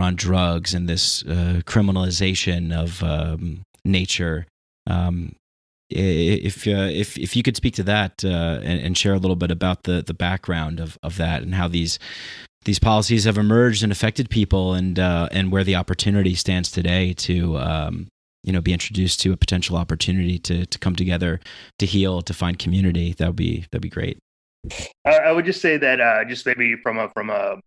on drugs and this criminalization of nature. if you could speak to that and share a little bit about the background of that and how these policies have emerged and affected people, and where the opportunity stands today to be introduced to a potential opportunity to come together, to heal, to find community. That'd be great. I would just say that just maybe from an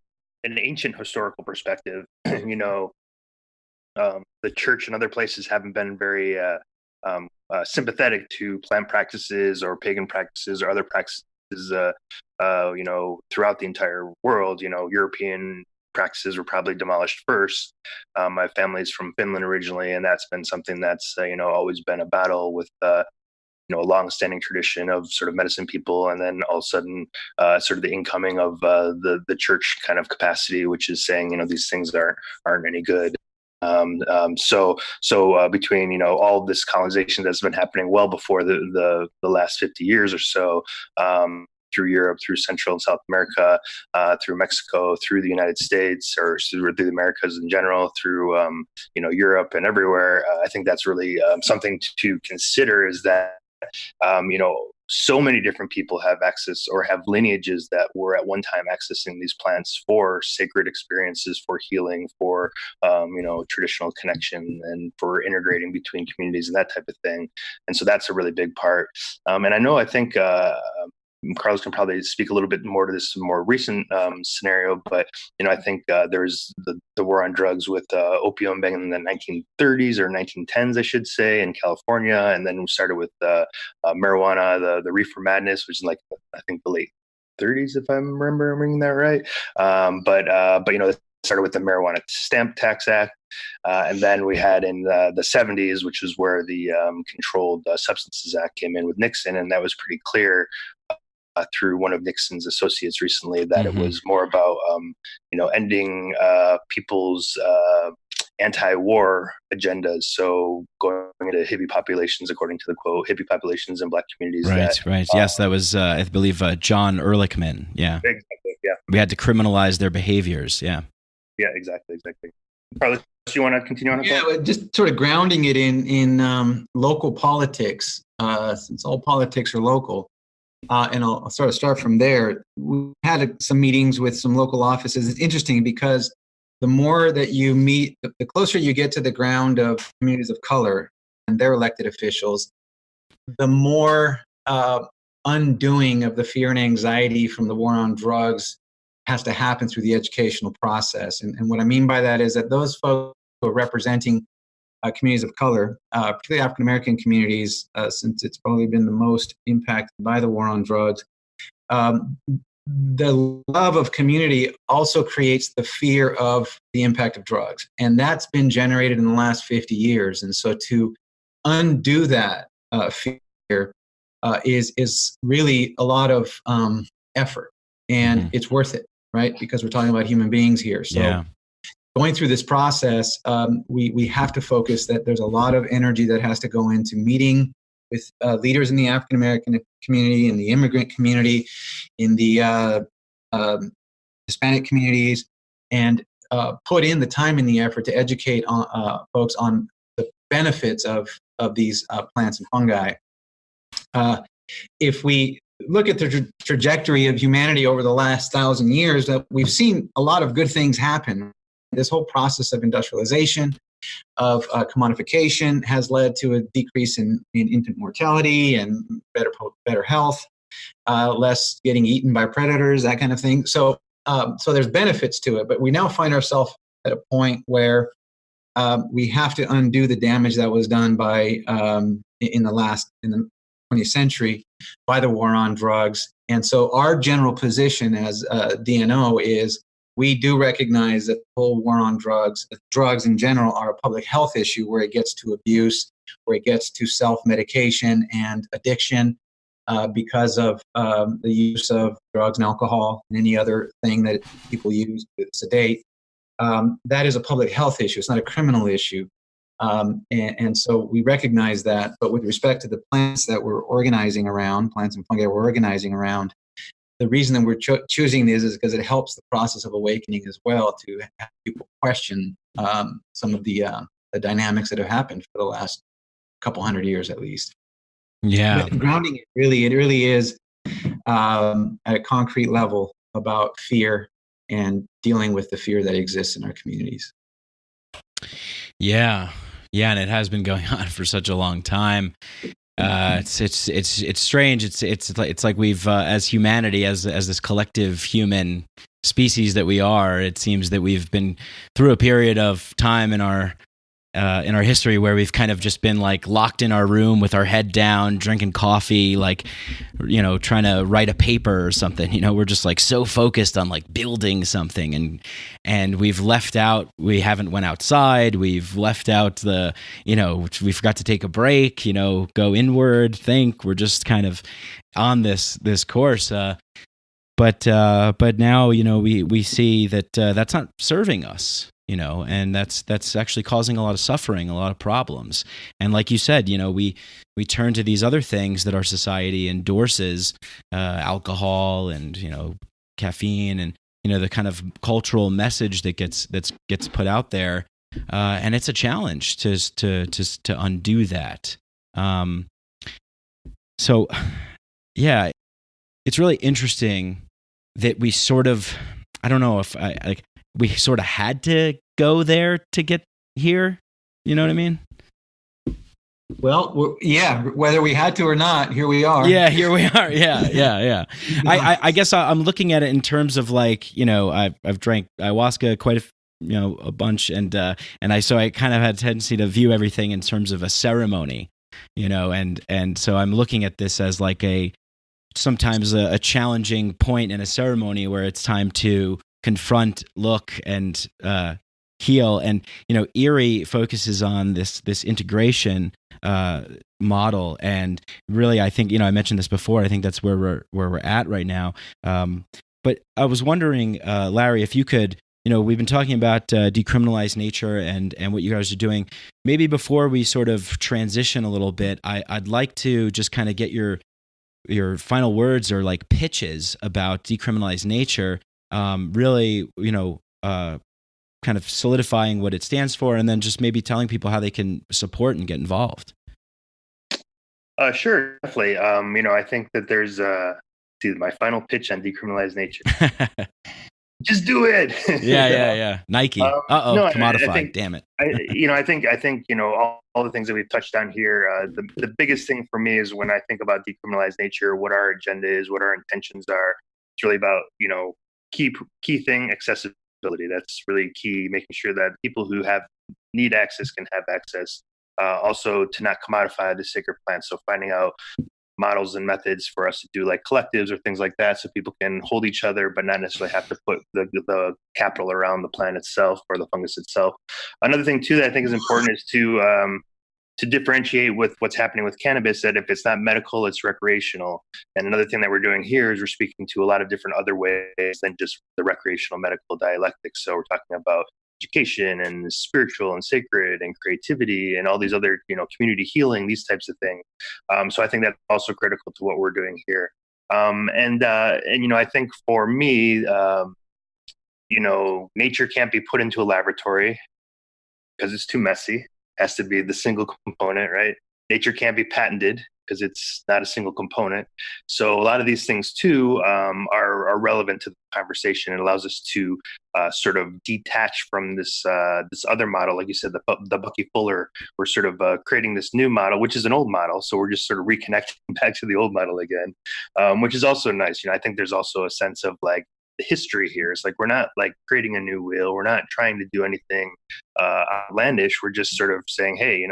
ancient historical perspective, the church and other places haven't been very sympathetic to plant practices or pagan practices or other practices, throughout the entire world. European practices were probably demolished first. My family's from Finland originally, and that's been something that's always been a battle with a long-standing tradition of sort of medicine people, and then all of a sudden sort of the incoming of the church kind of capacity, which is saying these things aren't any good. So between all this colonization that's been happening well before the last 50 years or so, through Europe, through Central and South America, through Mexico, through the United States, or through the Americas in general, through Europe and everywhere. I think that's really something to consider, is that so many different people have access or have lineages that were at one time accessing these plants for sacred experiences, for healing, for traditional connection, and for integrating between communities and that type of thing. And so that's a really big part. And I think Carlos can probably speak a little bit more to this more recent scenario, but I think there's the war on drugs with opium back in the 1930s or 1910s, I should say, in California, and then we started with marijuana, the reefer madness, which is like I think the late 30s, if I'm remembering that right. But it started with the Marijuana Stamp Tax Act, and then we had in the 70s, which is where the Controlled Substances Act came in with Nixon, and that was pretty clear. Through one of Nixon's associates recently, that it was more about ending people's anti-war agendas. So going into hippie populations, according to the quote, hippie populations in Black communities. Right. Yes, that was I believe John Ehrlichman. Yeah, exactly. Yeah, we had to criminalize their behaviors. Yeah, exactly. Carlos, do you want to continue on? Yeah, just sort of grounding it in local politics, since all politics are local. And I'll sort of start from there. We had some meetings with some local offices. It's interesting because the more that you meet, the closer you get to the ground of communities of color and their elected officials, the more undoing of the fear and anxiety from the war on drugs has to happen through the educational process. And what I mean by that is that those folks who are representing communities of color, particularly African-American communities, since it's probably been the most impacted by the war on drugs. The love of community also creates the fear of the impact of drugs. And that's been generated in the last 50 years. And so to undo that fear is really a lot of effort. And it's worth it, right? Because we're talking about human beings here. So going through this process, we have to focus that there's a lot of energy that has to go into meeting with leaders in the African-American community, in the immigrant community, in the Hispanic communities, and put in the time and the effort to educate folks on the benefits of these plants and fungi. If we look at the trajectory of humanity over the last 1,000 years, we've seen a lot of good things happen. This whole process of industrialization, of commodification, has led to a decrease in infant mortality and better health, less getting eaten by predators, that kind of thing. So there's benefits to it, but we now find ourselves at a point where we have to undo the damage that was done by in the 20th century by the war on drugs. And so our general position as DNO is, we do recognize that the whole war on drugs in general, are a public health issue where it gets to abuse, where it gets to self-medication and addiction because of the use of drugs and alcohol and any other thing that people use to sedate. That is a public health issue. It's not a criminal issue. And so we recognize that. But with respect to the plants that we're organizing around, plants and fungi we're organizing around, the reason that we're choosing these is because it helps the process of awakening as well, to have people question some of the dynamics that have happened for the last couple hundred years at least. Yeah. Grounding it really is at a concrete level about fear and dealing with the fear that exists in our communities. Yeah. Yeah. And it has been going on for such a long time. It's strange. It's like we've, as humanity, as this collective human species that we are, it seems that we've been through a period of time in our history where we've kind of just been like locked in our room with our head down, drinking coffee, like, trying to write a paper or something. We're just like so focused on like building something, and we've left out. We haven't went outside. We've left out we forgot to take a break. Go inward, think. We're just kind of on this course. But now we see that that's not serving us. And that's actually causing a lot of suffering, a lot of problems. And like you said, we turn to these other things that our society endorses, alcohol and caffeine, and the kind of cultural message that gets put out there, and it's a challenge to undo that. So yeah, it's really interesting that we sort of, I don't know if we sort of had to go there to get here. You know what I mean? Well, yeah, whether we had to or not, here we are. Yeah, here we are. Yeah. I guess I'm looking at it in terms of like, I've drank ayahuasca quite a bunch, and I kind of had a tendency to view everything in terms of a ceremony, and so I'm looking at this as like sometimes a challenging point in a ceremony where it's time to confront, look, and heal. And ERIE focuses on this integration model, and really, I think I mentioned this before. I think that's where we're at right now. But I was wondering, Larry, if you could. We've been talking about Decriminalize Nature and what you guys are doing. Maybe before we sort of transition a little bit, I'd like to just kind of get your final words or like pitches about Decriminalize Nature. Really, kind of solidifying what it stands for, and then just maybe telling people how they can support and get involved. Sure, definitely. I think that there's my final pitch on Decriminalize Nature. Just do it. Yeah. Nike. Commodified. Damn it. I think all the things that we've touched on here. The biggest thing for me is when I think about Decriminalize Nature, what our agenda is, what our intentions are. It's really about key thing, accessibility. That's really key. Making sure that people who need access can have access. Also, to not commodify the sacred plant. So finding out models and methods for us to do like collectives or things like that, so people can hold each other, but not necessarily have to put the capital around the plant itself or the fungus itself. Another thing too that I think is important is to differentiate with what's happening with cannabis, that if it's not medical, it's recreational. And another thing that we're doing here is we're speaking to a lot of different other ways than just the recreational medical dialectics. So we're talking about education and spiritual and sacred and creativity and all these other, community healing, these types of things. So I think that's also critical to what we're doing here. And I think for me, nature can't be put into a laboratory because it's too messy. It has to be the single component, right? Nature can't be patented because it's not a single component. So a lot of these things too are relevant to the conversation. It allows us to sort of detach from this other model, like you said, the Bucky Fuller. We're sort of creating this new model, which is an old model. So we're just sort of reconnecting back to the old model again, which is also nice. I think there's also a sense of like the history here. It's like we're not like creating a new wheel. We're not trying to do anything outlandish. We're just sort of saying, hey,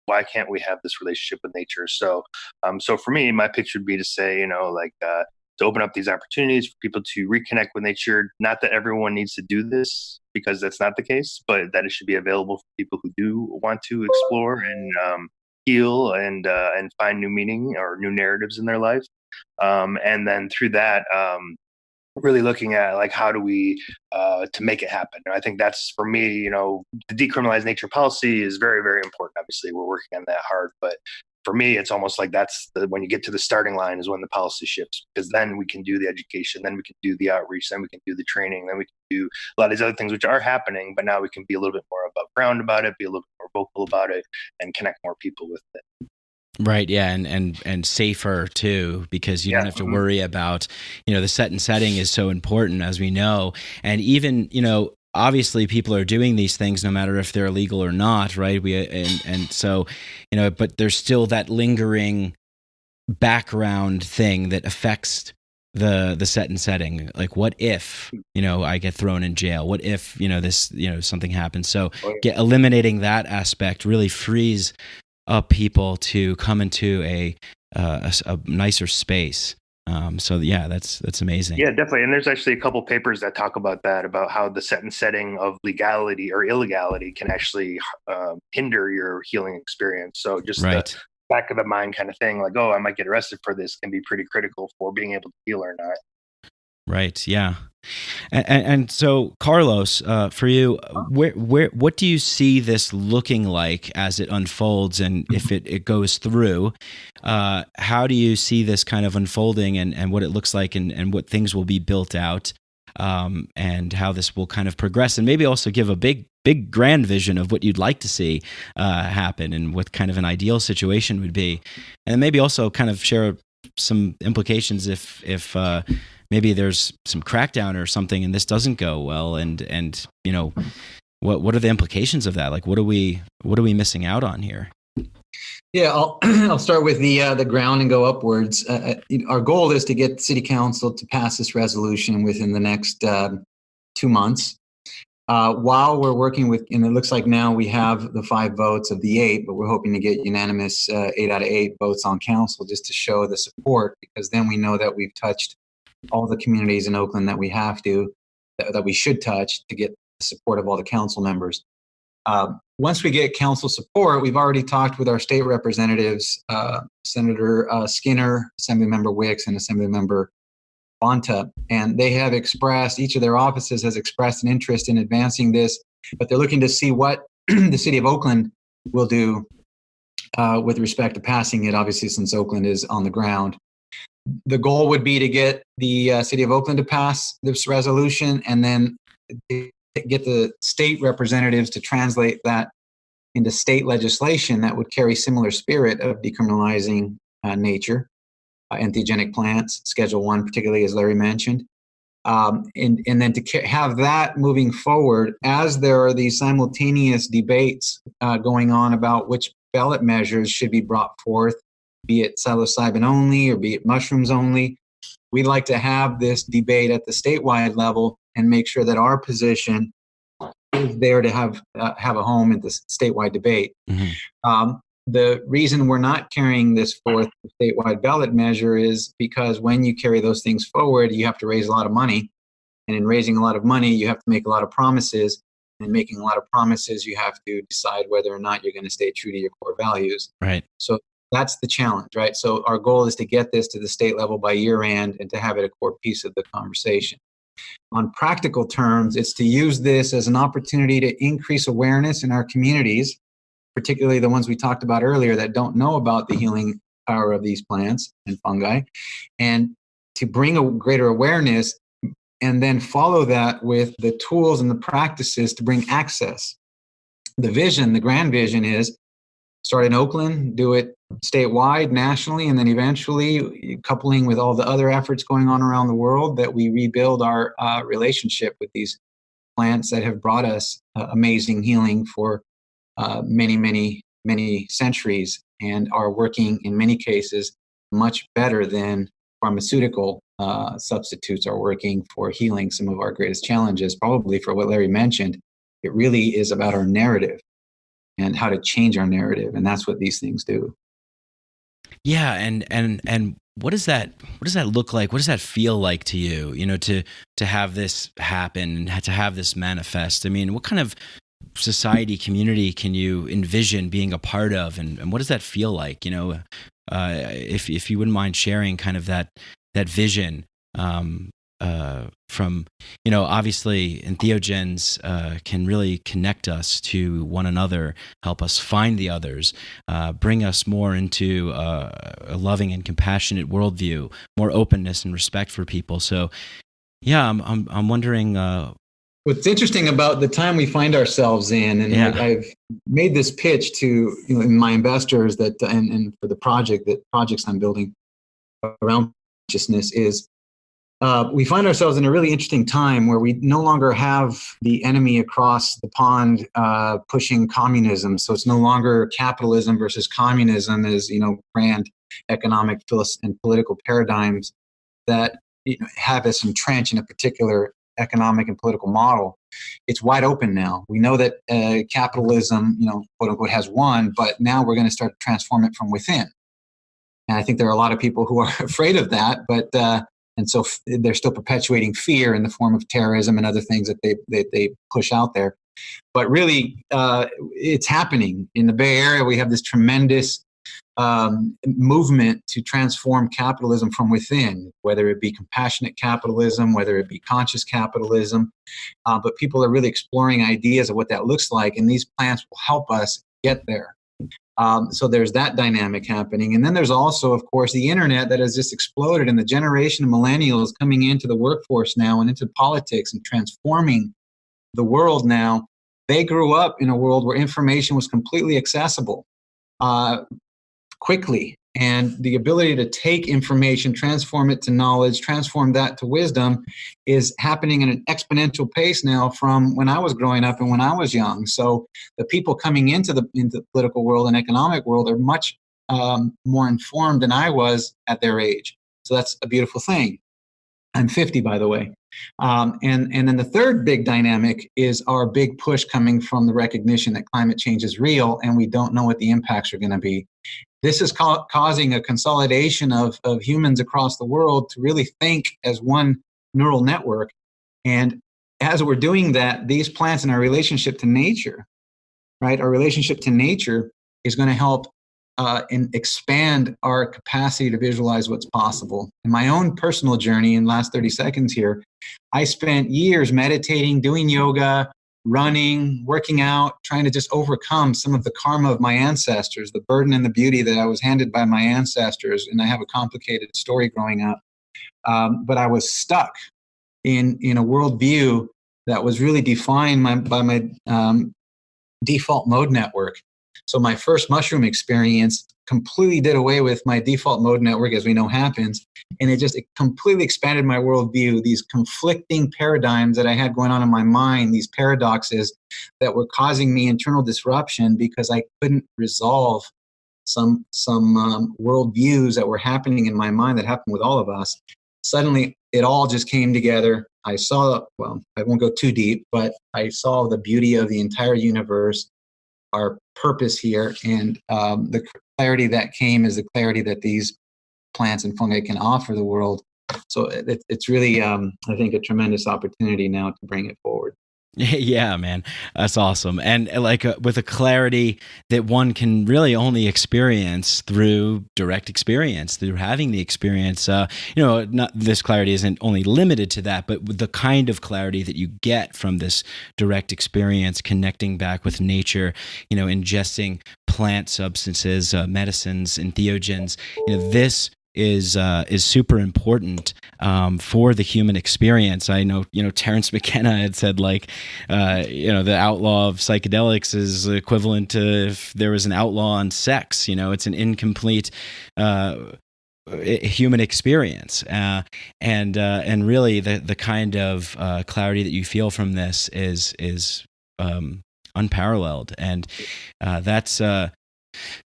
why can't we have this relationship with nature? So for me, my pitch would be to say, to open up these opportunities for people to reconnect with nature. Not that everyone needs to do this, because that's not the case, but that it should be available for people who do want to explore and heal and find new meaning or new narratives in their life. And then through that, really looking at like how do we to make it happen. And I think that's, for me, the Decriminalize Nature policy is very, very important. Obviously, we're working on that hard, but for me, it's almost like that's when you get to the starting line is when the policy shifts, because then we can do the education, then we can do the outreach, then we can do the training, then we can do a lot of these other things which are happening, but now we can be a little bit more above ground about it, be a little bit more vocal about it, and connect more people with it. Right. Yeah. And safer too, because you don't have to worry about, the set and setting is so important, as we know. And even, obviously people are doing these things no matter if they're illegal or not. Right. So, but there's still that lingering background thing that affects the set and setting. Like, what if, I get thrown in jail? What if, this, something happens? So eliminating that aspect really frees up people to come into a nicer space. So yeah, that's amazing. Yeah, definitely. And there's actually a couple papers that talk about that, about how the set and setting of legality or illegality can actually hinder your healing experience. So just the back of the mind kind of thing, like, oh, I might get arrested for this, can be pretty critical for being able to heal or not. Right. Yeah. And so, Carlos, for you, what do you see this looking like as it unfolds, and if it goes through? How do you see this kind of unfolding, and what it looks like, and what things will be built out, and how this will kind of progress, and maybe also give a big grand vision of what you'd like to see happen, and what kind of an ideal situation would be, and maybe also kind of share some implications if maybe there's some crackdown or something and this doesn't go well, and what are the implications of that? Like, what are we missing out on here? Yeah, I'll start with the ground and go upwards. Our goal is to get the city council to pass this resolution within the next 2 months. While we're working with, and it looks like now we have the 5 votes of the 8, but we're hoping to get unanimous 8 out of 8 votes on council, just to show the support, because then we know that we've touched all the communities in Oakland that we should touch to get the support of all the council members. Once we get council support, we've already talked with our state representatives, Senator Skinner, Assemblymember Wicks, and Assemblymember Bonta, and they have expressed, each of their offices has expressed an interest in advancing this, but they're looking to see what the city of Oakland will do with respect to passing it, obviously, since Oakland is on the ground. The goal would be to get the city of Oakland to pass this resolution, and then get the state representatives to translate that into state legislation that would carry similar spirit of decriminalizing nature, entheogenic plants, Schedule 1, particularly, as Larry mentioned. And then to have that moving forward, as there are these simultaneous debates going on about which ballot measures should be brought forth, be it psilocybin only or be it mushrooms only. We'd like to have this debate at the statewide level and make sure that our position is there to have a home in this statewide debate. Mm-hmm. The reason we're not carrying this forth, the statewide ballot measure, is because when you carry those things forward, you have to raise a lot of money. And in raising a lot of money, you have to make a lot of promises. And in making a lot of promises, you have to decide whether or not you're going to stay true to your core values. Right. So that's the challenge, right? So our goal is to get this to the state level by year end and to have it a core piece of the conversation. On practical terms, it's to use this as an opportunity to increase awareness in our communities, particularly the ones we talked about earlier that don't know about the healing power of these plants and fungi, and to bring a greater awareness, and then follow that with the tools and the practices to bring access. The vision, the grand vision, is start in Oakland, do it statewide, nationally, and then eventually, coupling with all the other efforts going on around the world, that we rebuild our relationship with these plants that have brought us amazing healing for many, many, many centuries, and are working in many cases much better than pharmaceutical substitutes are working for healing some of our greatest challenges. Probably, for what Larry mentioned, it really is about our narrative and how to change our narrative, and that's what these things do. Yeah, and what does that look like? What does that feel like to you? To have this happen, to have this manifest. I mean, what kind of society, community can you envision being a part of, and what does that feel like? If you wouldn't mind sharing kind of that vision from, obviously entheogens can really connect us to one another, help us find the others, bring us more into a loving and compassionate worldview, more openness and respect for people. So, yeah, I'm wondering What's interesting about the time we find ourselves in, and I've made this pitch to my investors that, and for the projects I'm building around consciousness is, we find ourselves in a really interesting time where we no longer have the enemy across the pond pushing communism. So it's no longer capitalism versus communism as grand economic and political paradigms that have us entrenched in a particular economic and political model. It's wide open now. We know that capitalism, quote unquote, has won, but now we're going to start to transform it from within. And I think there are a lot of people who are afraid of that, but and so they're still perpetuating fear in the form of terrorism and other things that they push out there. But really, it's happening in the Bay Area. We have this tremendous movement to transform capitalism from within, whether it be compassionate capitalism, whether it be conscious capitalism. But people are really exploring ideas of what that looks like, and these plants will help us get there. So there's that dynamic happening. And then there's also, of course, the internet that has just exploded, and the generation of millennials coming into the workforce now and into politics and transforming the world now. They grew up in a world where information was completely accessible quickly. And the ability to take information, transform it to knowledge, transform that to wisdom is happening in an exponential pace now from when I was growing up and when I was young. So the people coming into the political world and economic world are much more informed than I was at their age. So that's a beautiful thing. I'm 50, by the way. And then the third big dynamic is our big push coming from the recognition that climate change is real and we don't know what the impacts are going to be. This is causing a consolidation of humans across the world to really think as one neural network. And as we're doing that, these plants and our relationship to nature, right? Our relationship to nature is going to help and expand our capacity to visualize what's possible. In my own personal journey, in the last 30 seconds here, I spent years meditating, doing yoga, running, working out, trying to just overcome some of the karma of my ancestors, the burden and the beauty that I was handed by my ancestors. And I have a complicated story growing up. But I was stuck in a worldview that was really defined by my default mode network. So my first mushroom experience completely did away with my default mode network, as we know happens, and it completely expanded my worldview. These conflicting paradigms that I had going on in my mind, these paradoxes that were causing me internal disruption because I couldn't resolve some worldviews that were happening in my mind that happened with all of us. Suddenly, it all just came together. I saw, well, I won't go too deep, but I saw the beauty of the entire universe, our purpose here, and the clarity that came is the clarity that these plants and fungi can offer the world. So it's really, I think, a tremendous opportunity now to bring it forward. Yeah, man, that's awesome. And with a clarity that one can really only experience through direct experience, through having the experience. Not this clarity isn't only limited to that, but with the kind of clarity that you get from this direct experience, connecting back with nature, ingesting plant substances, medicines, entheogens. This is super important for the human experience. I know, Terence McKenna had said the outlaw of psychedelics is equivalent to if there was an outlaw on sex. It's an incomplete human experience, and really the kind of clarity that you feel from this is unparalleled, and that's.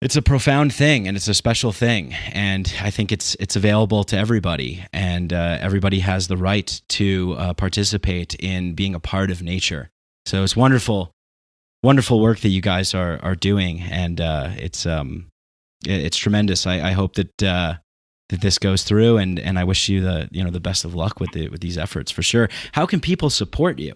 It's a profound thing, and it's a special thing, and I think it's available to everybody, and everybody has the right to participate in being a part of nature. So it's wonderful work that you guys are doing, and it's tremendous. I hope that this goes through, and I wish you the best of luck with these efforts for sure. How can people support you?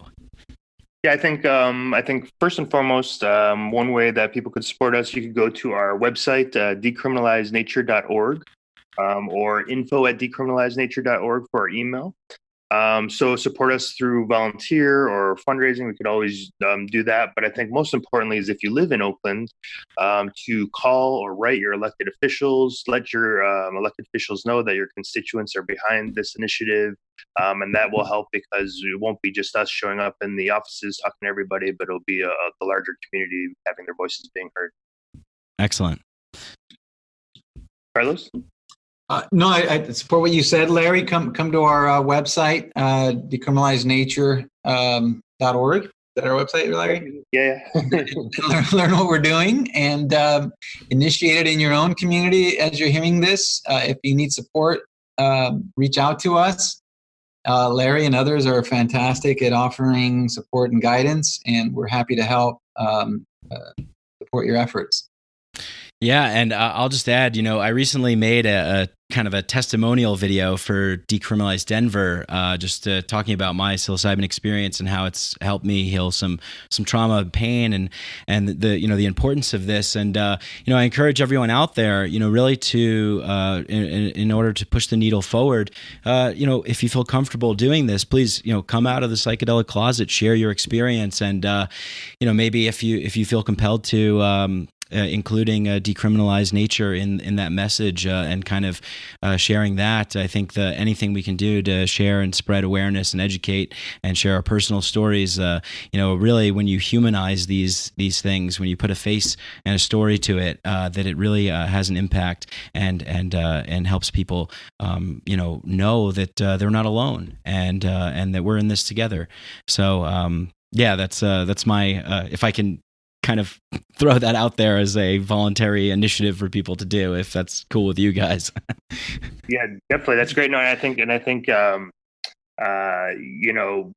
Yeah, I think first and foremost, one way that people could support us, you could go to our website, decriminalizenature.org, or info@decriminalizenature.org for our email. So support us through volunteer or fundraising. We could always do that. But I think most importantly is if you live in Oakland, to call or write your elected officials, let your elected officials know that your constituents are behind this initiative. And that will help, because it won't be just us showing up in the offices talking to everybody, but it'll be the larger community having their voices being heard. Excellent. Carlos? No, I support what you said, Larry. Come to our website, decriminalizenature.org. Is that our website, Larry? Yeah. learn what we're doing and initiate it in your own community as you're hearing this. If you need support, reach out to us. Larry and others are fantastic at offering support and guidance, and we're happy to help support your efforts. Yeah, and I'll just add, I recently made a kind of a testimonial video for Decriminalize Denver, just talking about my psilocybin experience and how it's helped me heal some trauma and pain, and the importance of this. And I encourage everyone out there, really to in order to push the needle forward, if you feel comfortable doing this, please come out of the psychedelic closet, share your experience, and maybe if you feel compelled to. Including Decriminalize Nature in that message, and kind of sharing that. I think anything we can do to share and spread awareness and educate and share our personal stories, really when you humanize these things, when you put a face and a story to it, that it really has an impact and helps people know that they're not alone and that we're in this together. So that's my if I can kind of throw that out there as a voluntary initiative for people to do, if that's cool with you guys. Yeah, definitely. That's great. No, I think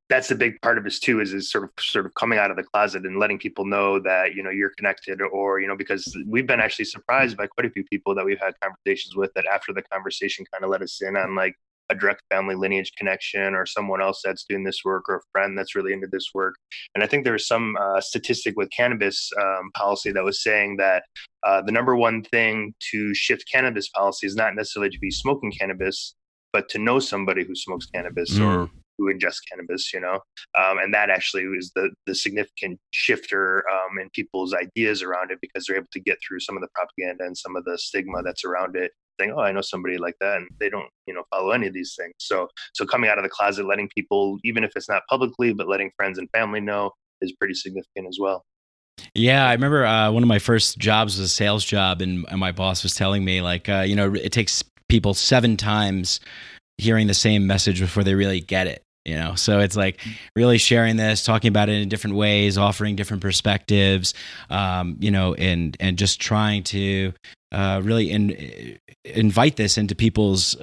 that's a big part of this too, is sort of coming out of the closet and letting people know that, you're connected, or, because we've been actually surprised by quite a few people that we've had conversations with, that after the conversation kind of let us in on like a direct family lineage connection, or someone else that's doing this work, or a friend that's really into this work. And I think there was some statistic with cannabis policy that was saying that the number one thing to shift cannabis policy is not necessarily to be smoking cannabis, but to know somebody who smokes cannabis or who ingests cannabis, and that actually is the significant shifter in people's ideas around it, because they're able to get through some of the propaganda and some of the stigma that's around it, saying, oh, I know somebody like that, and they don't, follow any of these things. So coming out of the closet, letting people, even if it's not publicly, but letting friends and family know, is pretty significant as well. Yeah, I remember one of my first jobs was a sales job, and my boss was telling me, like, it takes people 7 times hearing the same message before they really get it. So it's like really sharing this, talking about it in different ways, offering different perspectives, and just trying to really invite this into people's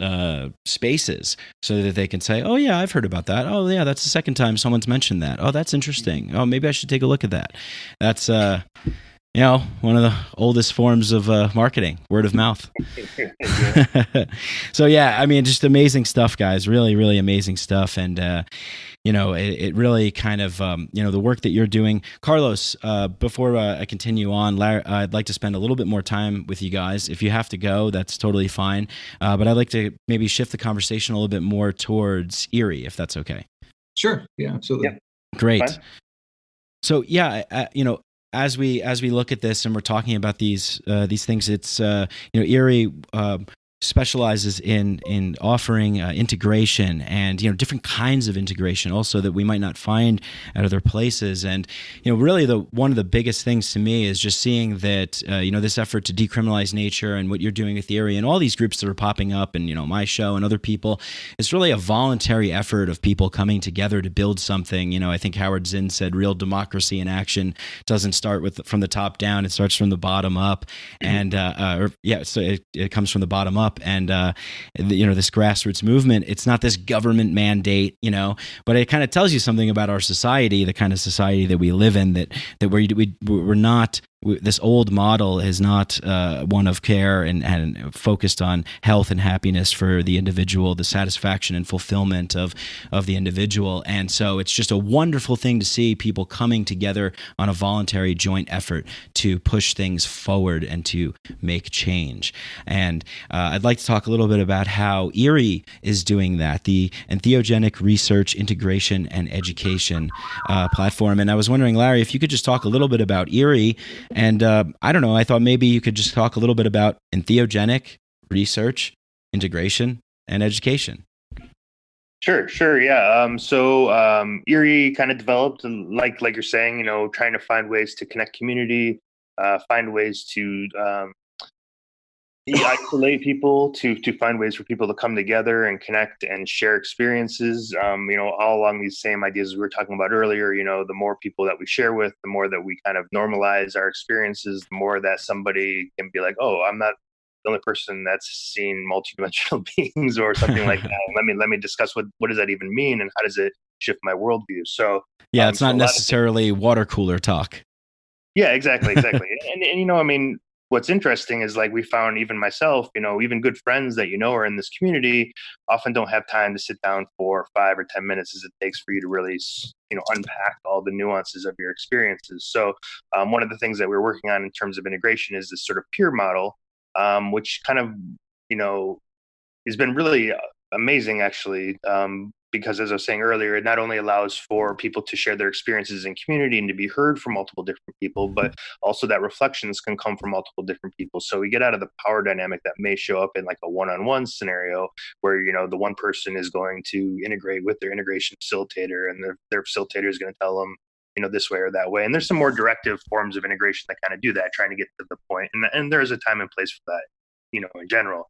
spaces so that they can say, oh yeah, I've heard about that. Oh yeah, that's the second time someone's mentioned that. Oh, that's interesting. Oh, maybe I should take a look at that. That's one of the oldest forms of marketing, word of mouth. So yeah, I mean, just amazing stuff, guys. Really, really amazing stuff. And, it really kind of, the work that you're doing. Carlos, before I continue on, I'd like to spend a little bit more time with you guys. If you have to go, that's totally fine. But I'd like to maybe shift the conversation a little bit more towards ERIE, if that's okay. Sure. Yeah, absolutely. Yeah. Great. Fine. So yeah, as we look at this and we're talking about these things, it's ERIE specializes in offering integration and different kinds of integration also that we might not find at other places. And really one of the biggest things to me is just seeing that this effort to decriminalize nature and what you're doing with ERIE and all these groups that are popping up, and my show and other people, it's really a voluntary effort of people coming together to build something. I think Howard Zinn said real democracy in action doesn't start from the top down, it starts from the bottom up. And so it comes from the bottom up. And this grassroots movement, it's not this government mandate, but it kind of tells you something about our society, the kind of society that we live in, that we're not this old model is not one of care and focused on health and happiness for the individual, the satisfaction and fulfillment of the individual. And so it's just a wonderful thing to see people coming together on a voluntary joint effort to push things forward and to make change. And I'd like to talk a little bit about how ERIE is doing that, the Entheogenic Research, Integration, and Education platform. And I was wondering, Larry, if you could just talk a little bit about ERIE. And I don't know, I thought maybe you could just talk a little bit about entheogenic research, integration, and education. Sure, yeah. So ERIE kind of developed, like you're saying, trying to find ways to connect community, find ways to isolate people, to find ways for people to come together and connect and share experiences, all along these same ideas we were talking about earlier. The more people that we share with, the more that we kind of normalize our experiences, the more that somebody can be like, oh, I'm not the only person that's seen multidimensional beings or something like that. Let me discuss what does that even mean and how does it shift my worldview. So yeah, it's not necessarily water cooler talk. Yeah, exactly. And what's interesting is, like, we found, even myself, even good friends that are in this community often don't have time to sit down for 5 or 10 minutes as it takes for you to really unpack all the nuances of your experiences. So one of the things that we're working on in terms of integration is this sort of peer model, which kind of has been really amazing, actually, because, as I was saying earlier, it not only allows for people to share their experiences in community and to be heard from multiple different people, but also that reflections can come from multiple different people. So we get out of the power dynamic that may show up in like a one-on-one scenario where, the one person is going to integrate with their integration facilitator, and their facilitator is going to tell them, this way or that way. And there's some more directive forms of integration that kind of do that, trying to get to the point. And there is a time and place for that, in general.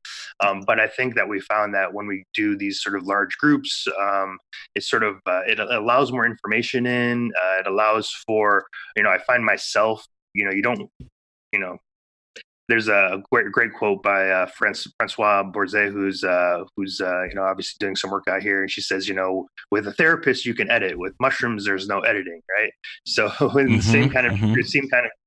But I think that we found that when we do these sort of large groups, it's sort of, it allows more information in, it allows for, I find myself, there's a great quote by Francois Bourget, who's obviously doing some work out here, and she says, with a therapist you can edit, with mushrooms there's no editing, right? So in the same kind of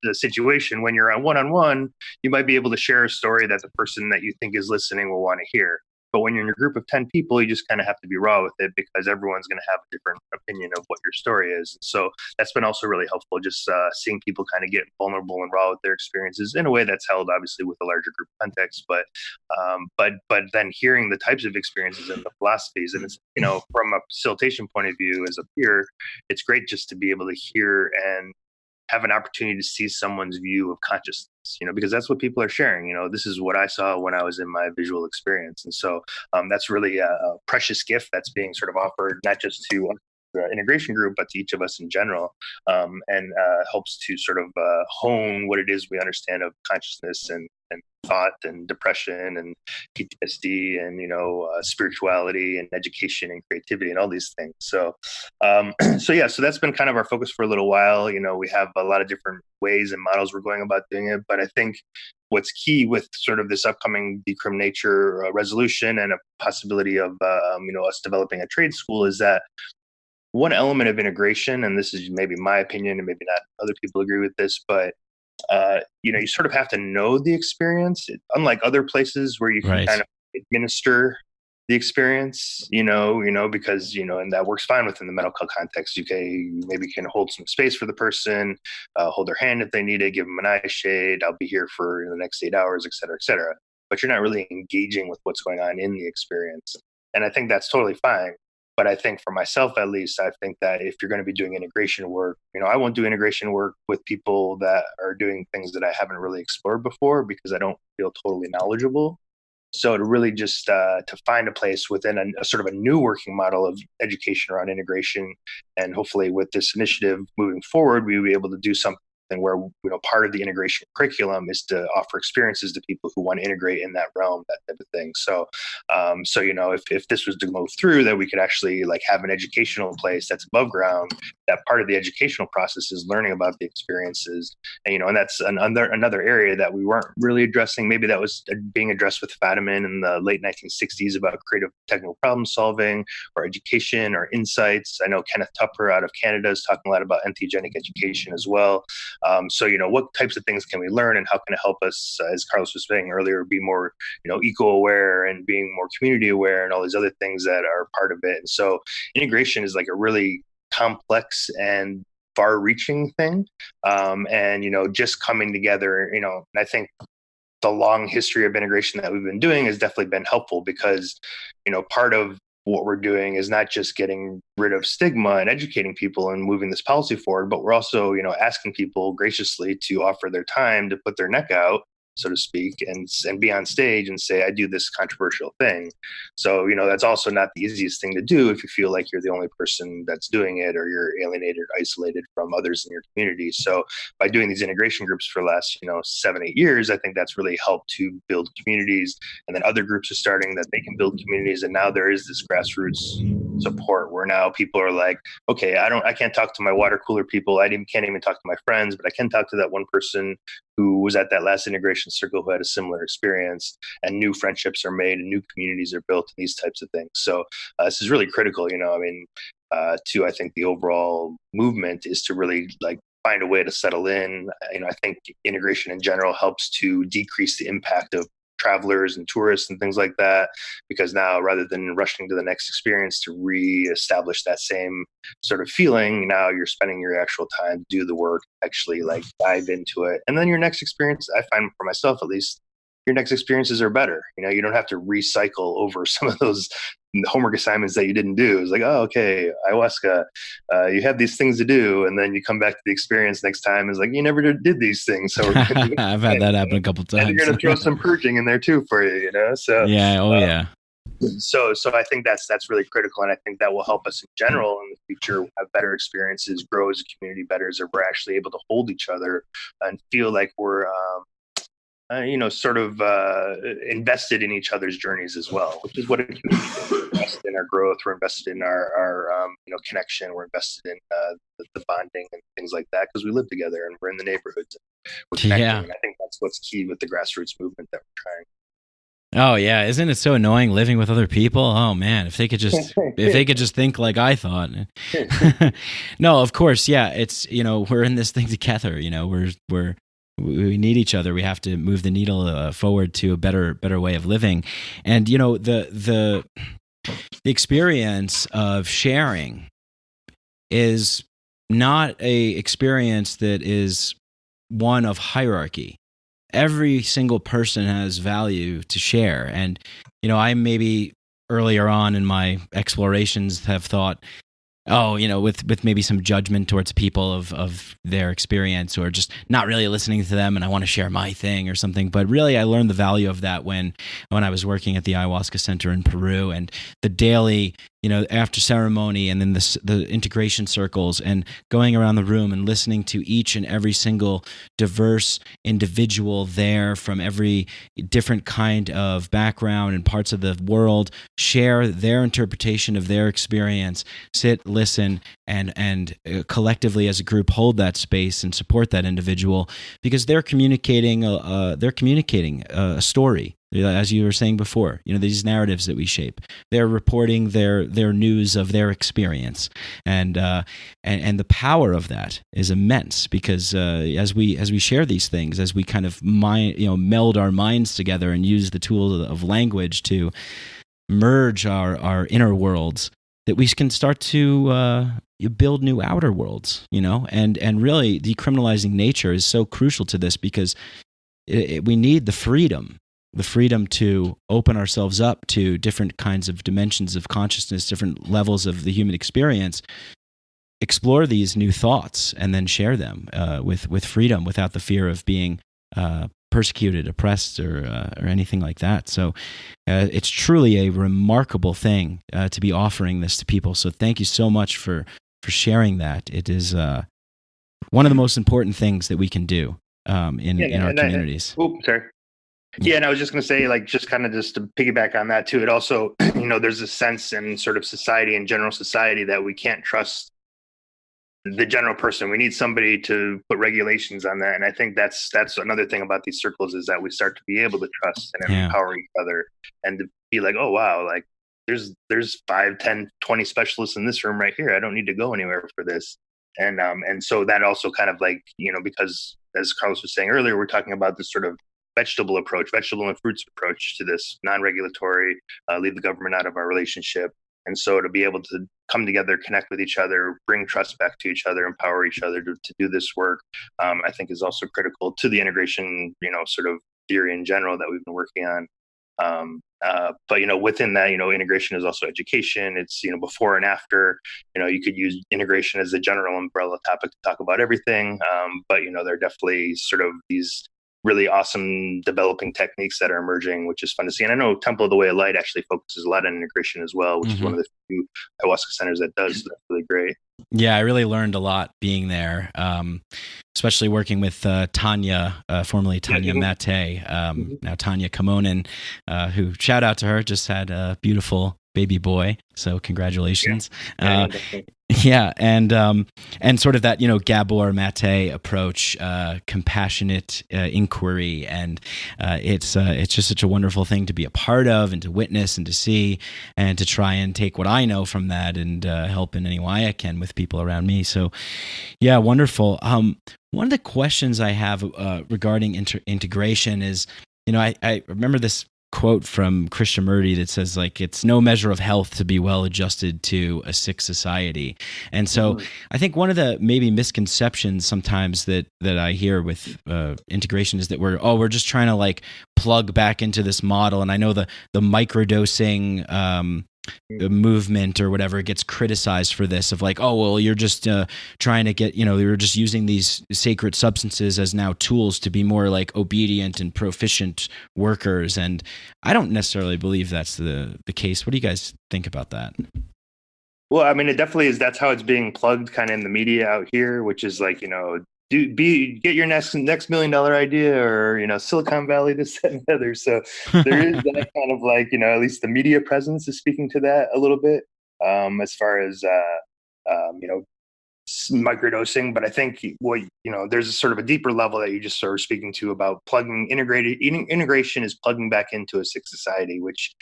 the situation, when you're on one-on-one, you might be able to share a story that the person that you think is listening will want to hear. But when you're in a group of 10 people, you just kind of have to be raw with it, because everyone's going to have a different opinion of what your story is. So that's been also really helpful, just seeing people kind of get vulnerable and raw with their experiences in a way that's held, obviously, with a larger group context. But then hearing the types of experiences and the philosophies, and it's, from a facilitation point of view as a peer, it's great just to be able to hear and have an opportunity to see someone's view of consciousness, because that's what people are sharing. This is what I saw when I was in my visual experience. And so that's really a precious gift that's being sort of offered, not just to the integration group, but to each of us in general, and helps to sort of hone what it is we understand of consciousness and thought and depression and PTSD and spirituality and education and creativity and all these things. So so that's been kind of our focus for a little while. We have a lot of different ways and models we're going about doing it, but I think what's key with sort of this upcoming Decriminalize Nature resolution and a possibility of us developing a trade school is that one element of integration, and this is maybe my opinion and maybe not other people agree with this, but you sort of have to know the experience, unlike other places where you can kind of administer the experience, because, and that works fine within the medical context. You maybe can hold some space for the person, hold their hand if they need it, give them an eye shade, I'll be here for the next 8 hours, et cetera, et cetera. But you're not really engaging with what's going on in the experience. And I think that's totally fine. But I think for myself, at least, I think that if you're going to be doing integration work, I won't do integration work with people that are doing things that I haven't really explored before, because I don't feel totally knowledgeable. So to really just to find a place within a sort of a new working model of education around integration, and hopefully with this initiative moving forward, we'll be able to do something where part of the integration curriculum is to offer experiences to people who want to integrate in that realm, that type of thing. So if this was to go through, that we could actually have an educational place that's above ground, that part of the educational process is learning about the experiences, and that's another area that we weren't really addressing. Maybe that was being addressed with Fadiman in the late 1960s about creative technical problem solving or education or insights. I know Kenneth Tupper out of Canada is talking a lot about entheogenic education as well. So, what types of things can we learn, and how can it help us, as Carlos was saying earlier, be more, eco-aware and being more community aware and all these other things that are part of it. And so integration is like a really complex and far-reaching thing. And, just coming together, and I think the long history of integration that we've been doing has definitely been helpful because, part of what we're doing is not just getting rid of stigma and educating people and moving this policy forward, but we're also, asking people graciously to offer their time to put their neck out, so to speak, and be on stage and say, I do this controversial thing. So, that's also not the easiest thing to do if you feel like you're the only person that's doing it, or you're alienated or isolated from others in your community. So by doing these integration groups for the last, 7-8 years, I think that's really helped to build communities. And then other groups are starting that they can build communities. And now there is this grassroots support where now people are like, okay, I can't talk to my water cooler people. Can't even talk to my friends, but I can talk to that one person who was at that last integration circle who had a similar experience, and new friendships are made and new communities are built and these types of things. So this is really critical, to, I think, the overall movement is to really find a way to settle in. I think integration in general helps to decrease the impact of travelers and tourists and things like that, because now rather than rushing to the next experience to reestablish that same sort of feeling, now you're spending your actual time to do the work, actually dive into it. And then your next experience, I find for myself at least, your next experiences are better. You don't have to recycle over some of those homework assignments that you didn't do. It's like, oh, okay, ayahuasca, you have these things to do. And then you come back to the experience next time. It's like, you never did these things. So I've had that happen a couple times. And you're going to throw some purging in there too for you, So yeah. Oh yeah. So I think that's really critical. And I think that will help us in general in the future have better experiences, grow as a community better, as we're actually able to hold each other and feel like we're, sort of invested in each other's journeys as well, which is what a community is. We're invested in our growth, we're invested in our connection, we're invested in the bonding and things like that, because we live together and we're in the neighborhoods. We're connecting, and I think that's what's key with the grassroots movement that we're trying. Oh yeah, isn't it so annoying living with other people? Oh man, if they could just think like I thought. No, of course, yeah. It's we're in this thing together. We need each other. We have to move the needle forward to a better way of living. And the experience of sharing is not a experience that is one of hierarchy. Every single person has value to share. And I maybe earlier on in my explorations have thought, with maybe some judgment towards people of their experience, or just not really listening to them, and I want to share my thing or something. But really, I learned the value of that when I was working at the Ayahuasca Center in Peru, and the daily, after ceremony, and then the integration circles, and going around the room and listening to each and every single diverse individual there from every different kind of background and parts of the world share their interpretation of their experience, sit, listen, and collectively as a group hold that space and support that individual, because they're communicating a story. As you were saying before, these narratives that we shape, they're reporting their news of their experience, and the power of that is immense, because as we share these things, as we kind of meld our minds together and use the tool of language to merge our inner worlds, that we can start to build new outer worlds, and really decriminalizing nature is so crucial to this, because we need the freedom to open ourselves up to different kinds of dimensions of consciousness, different levels of the human experience, explore these new thoughts, and then share them with freedom, without the fear of being persecuted, oppressed, or anything like that. So it's truly a remarkable thing to be offering this to people. So thank you so much for sharing that. It is one of the most important things that we can do in our communities. Sorry. Yeah, and I was just going to say, just to piggyback on that too, it also, there's a sense in sort of society and general society that we can't trust the general person. We need somebody to put regulations on that. And I think that's another thing about these circles, is that we start to be able to trust and empower each other, and to be like, oh, wow, there's 5, 10, 20 specialists in this room right here. I don't need to go anywhere for this. And so that also kind of like, because as Carlos was saying earlier, we're talking about this sort of vegetable and fruits approach to this, non-regulatory, leave the government out of our relationship. And so to be able to come together, connect with each other, bring trust back to each other, empower each other to do this work, I think is also critical to the integration, sort of theory in general that we've been working on. But within that, integration is also education. It's before and after. You could use integration as a general umbrella topic to talk about everything. But there are definitely sort of these really awesome developing techniques that are emerging, which is fun to see. And I know Temple of the Way of Light actually focuses a lot on integration as well, which is one of the few ayahuasca centers that does. That's really great. Yeah, I really learned a lot being there, especially working with Tanya, formerly Tanya Mate, now Tanya Kamonen, who, shout out to her, just had a beautiful baby boy. So congratulations. Yeah. And sort of that, Gabor Mate approach, compassionate inquiry. And it's just such a wonderful thing to be a part of and to witness and to see and to try and take what I know from that and help in any way I can with people around me. So yeah, wonderful. One of the questions I have regarding integration is, I remember this quote from Krishnamurti that says, like, it's no measure of health to be well adjusted to a sick society. And so I think one of the maybe misconceptions sometimes that I hear with integration is that we're just trying to like plug back into this model. And I know the microdosing movement or whatever gets criticized for this, of like, oh, well, you're just trying to get, you're just using these sacred substances as now tools to be more like obedient and proficient workers. And I don't necessarily believe that's the case. What do you guys think about that? Well, I mean, it definitely is. That's how it's being plugged kind of in the media out here, which is like, get your next $1 million idea, or Silicon Valley, this, that, and the other. So there is that kind of like, at least the media presence is speaking to that a little bit, as far as microdosing. But I think there's a sort of a deeper level that you just sort of speaking to about integration is plugging back into a sick society, which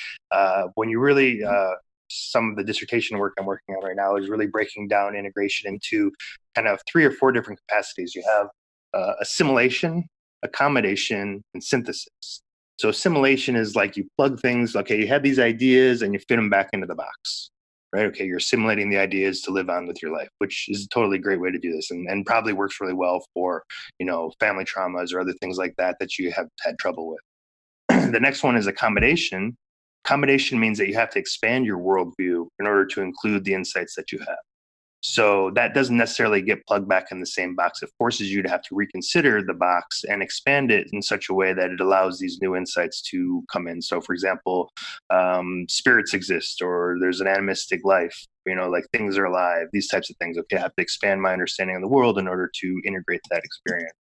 when you really some of the dissertation work I'm working on right now is really breaking down integration into kind of 3 or 4 different capacities. You have assimilation, accommodation, and synthesis. So assimilation is like you plug things, okay, you have these ideas and you fit them back into the box, right? Okay, you're assimilating the ideas to live on with your life, which is a totally great way to do this, and probably works really well for, family traumas or other things like that you have had trouble with. The next one is accommodation. Accommodation means that you have to expand your worldview in order to include the insights that you have. So that doesn't necessarily get plugged back in the same box. It forces you to have to reconsider the box and expand it in such a way that it allows these new insights to come in. So, for example, spirits exist, or there's an animistic life, like things are alive, these types of things. Okay, I have to expand my understanding of the world in order to integrate that experience.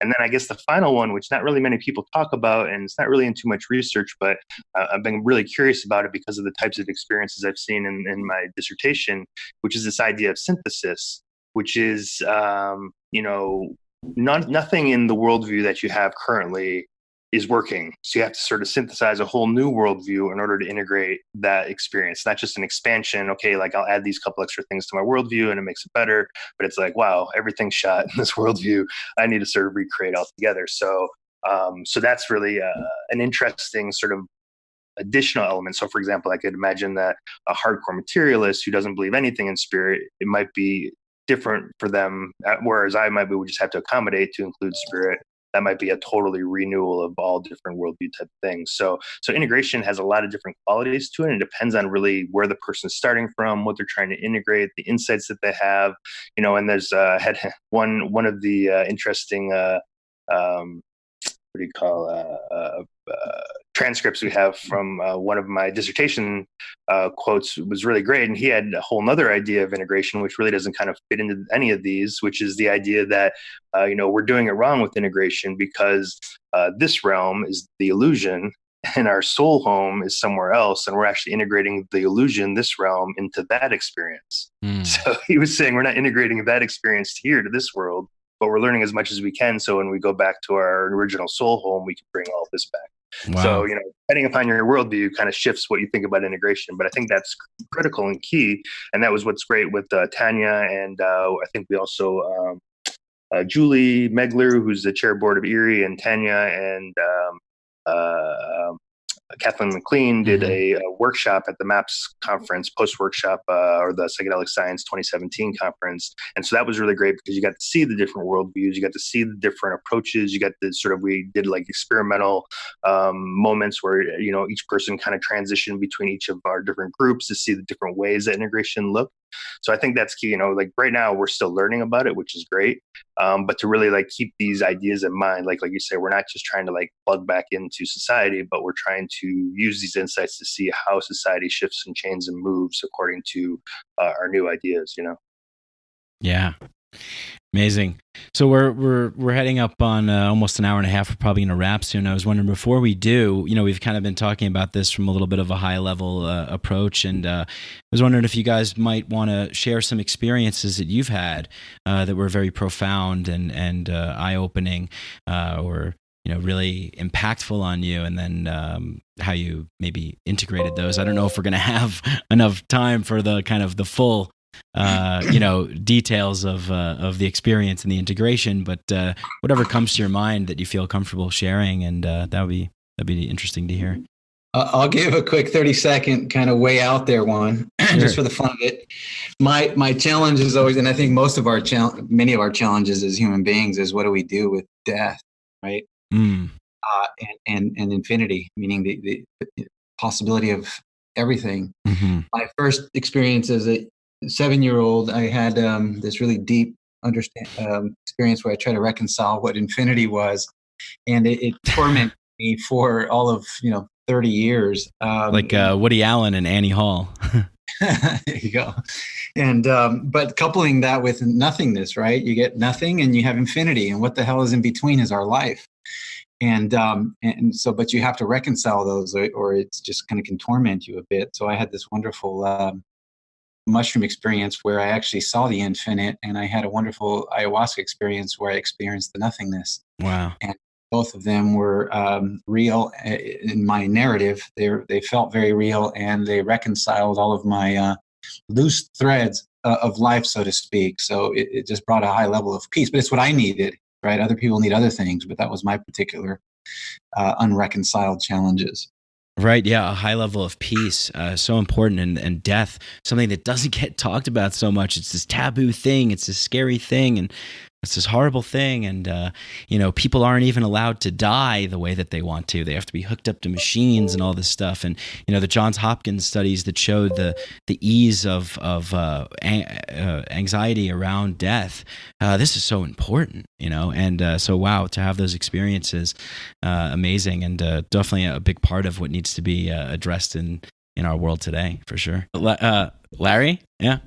And then I guess the final one, which not really many people talk about, and it's not really in too much research, but I've been really curious about it because of the types of experiences I've seen in my dissertation, which is this idea of synthesis, which is, nothing in the worldview that you have currently is working. So you have to sort of synthesize a whole new worldview in order to integrate that experience. Not just an expansion. Okay, like I'll add these couple extra things to my worldview and it makes it better. But it's like, wow, everything's shot in this worldview. I need to sort of recreate altogether. So that's really an interesting sort of additional element. So for example, I could imagine that a hardcore materialist who doesn't believe anything in spirit, it might be different for them, whereas I might be, we just have to accommodate to include spirit. That might be a totally renewal of all different worldview type things. So integration has a lot of different qualities to it. And it depends on really where the person's starting from, what they're trying to integrate, the insights that they have, and there's had one of the interesting, transcripts we have from one of my dissertation quotes was really great. And he had a whole nother idea of integration, which really doesn't kind of fit into any of these, which is the idea that, we're doing it wrong with integration because this realm is the illusion and our soul home is somewhere else. And we're actually integrating the illusion, this realm, into that experience. So he was saying we're not integrating that experience here to this world, but we're learning as much as we can. So when we go back to our original soul home, we can bring all this back. Wow. So, depending upon your worldview kind of shifts what you think about integration. But I think that's critical and key. And that was what's great with Tanya. And I think we also, Julie Megler, who's the chair board of ERIE, and Tanya and Kathleen McLean did a workshop at the MAPS conference, post-workshop, or the Psychedelic Science 2017 conference. And so that was really great because you got to see the different worldviews, you got to see the different approaches, you got to we did like experimental moments where, each person kind of transitioned between each of our different groups to see the different ways that integration looked. So I think that's key. Right now we're still learning about it, which is great. But to really keep these ideas in mind, like you say, we're not just trying to plug back into society, but we're trying to use these insights to see how society shifts and changes and moves according to our new ideas. Yeah. Amazing. So we're heading up on almost an hour and a half. We're probably going to wrap soon. I was wondering, before we do, we've kind of been talking about this from a little bit of a high level approach, and I was wondering if you guys might want to share some experiences that you've had that were very profound and eye opening, or really impactful on you, and then how you maybe integrated those. I don't know if we're going to have enough time for the kind of the full details of the experience and the integration, but whatever comes to your mind that you feel comfortable sharing, and that'd be interesting to hear. I'll give a quick 30-second kind of way out there one, just for the fun of it. My challenge is always, and I think many of our challenges as human beings, is what do we do with death, right? And infinity, meaning the possibility of everything. Mm-hmm. My first experience as a 7-year-old, I had this really deep experience where I tried to reconcile what infinity was, and it tormented me for all of 30 years. Like Woody Allen and Annie Hall. There you go. And but coupling that with nothingness, right? You get nothing and you have infinity, and what the hell is in between is our life. And so, but you have to reconcile those, or it's just kind of can torment you a bit. So I had this wonderful mushroom experience where I actually saw the infinite, and I had a wonderful ayahuasca experience where I experienced the nothingness. Wow. And both of them were real in my narrative. They felt very real, and they reconciled all of my loose threads of life, so to speak. So it just brought a high level of peace, but it's what I needed, right? Other people need other things, but that was my particular unreconciled challenges. Right. Yeah. A high level of peace. So important. And death, something that doesn't get talked about so much. It's this taboo thing. It's this scary thing. And it's this horrible thing. And, people aren't even allowed to die the way that they want to. They have to be hooked up to machines and all this stuff. And, the Johns Hopkins studies that showed the ease of anxiety around death. This is so important, and so, wow, to have those experiences, amazing. And definitely a big part of what needs to be addressed in our world today, for sure. Larry? Yeah.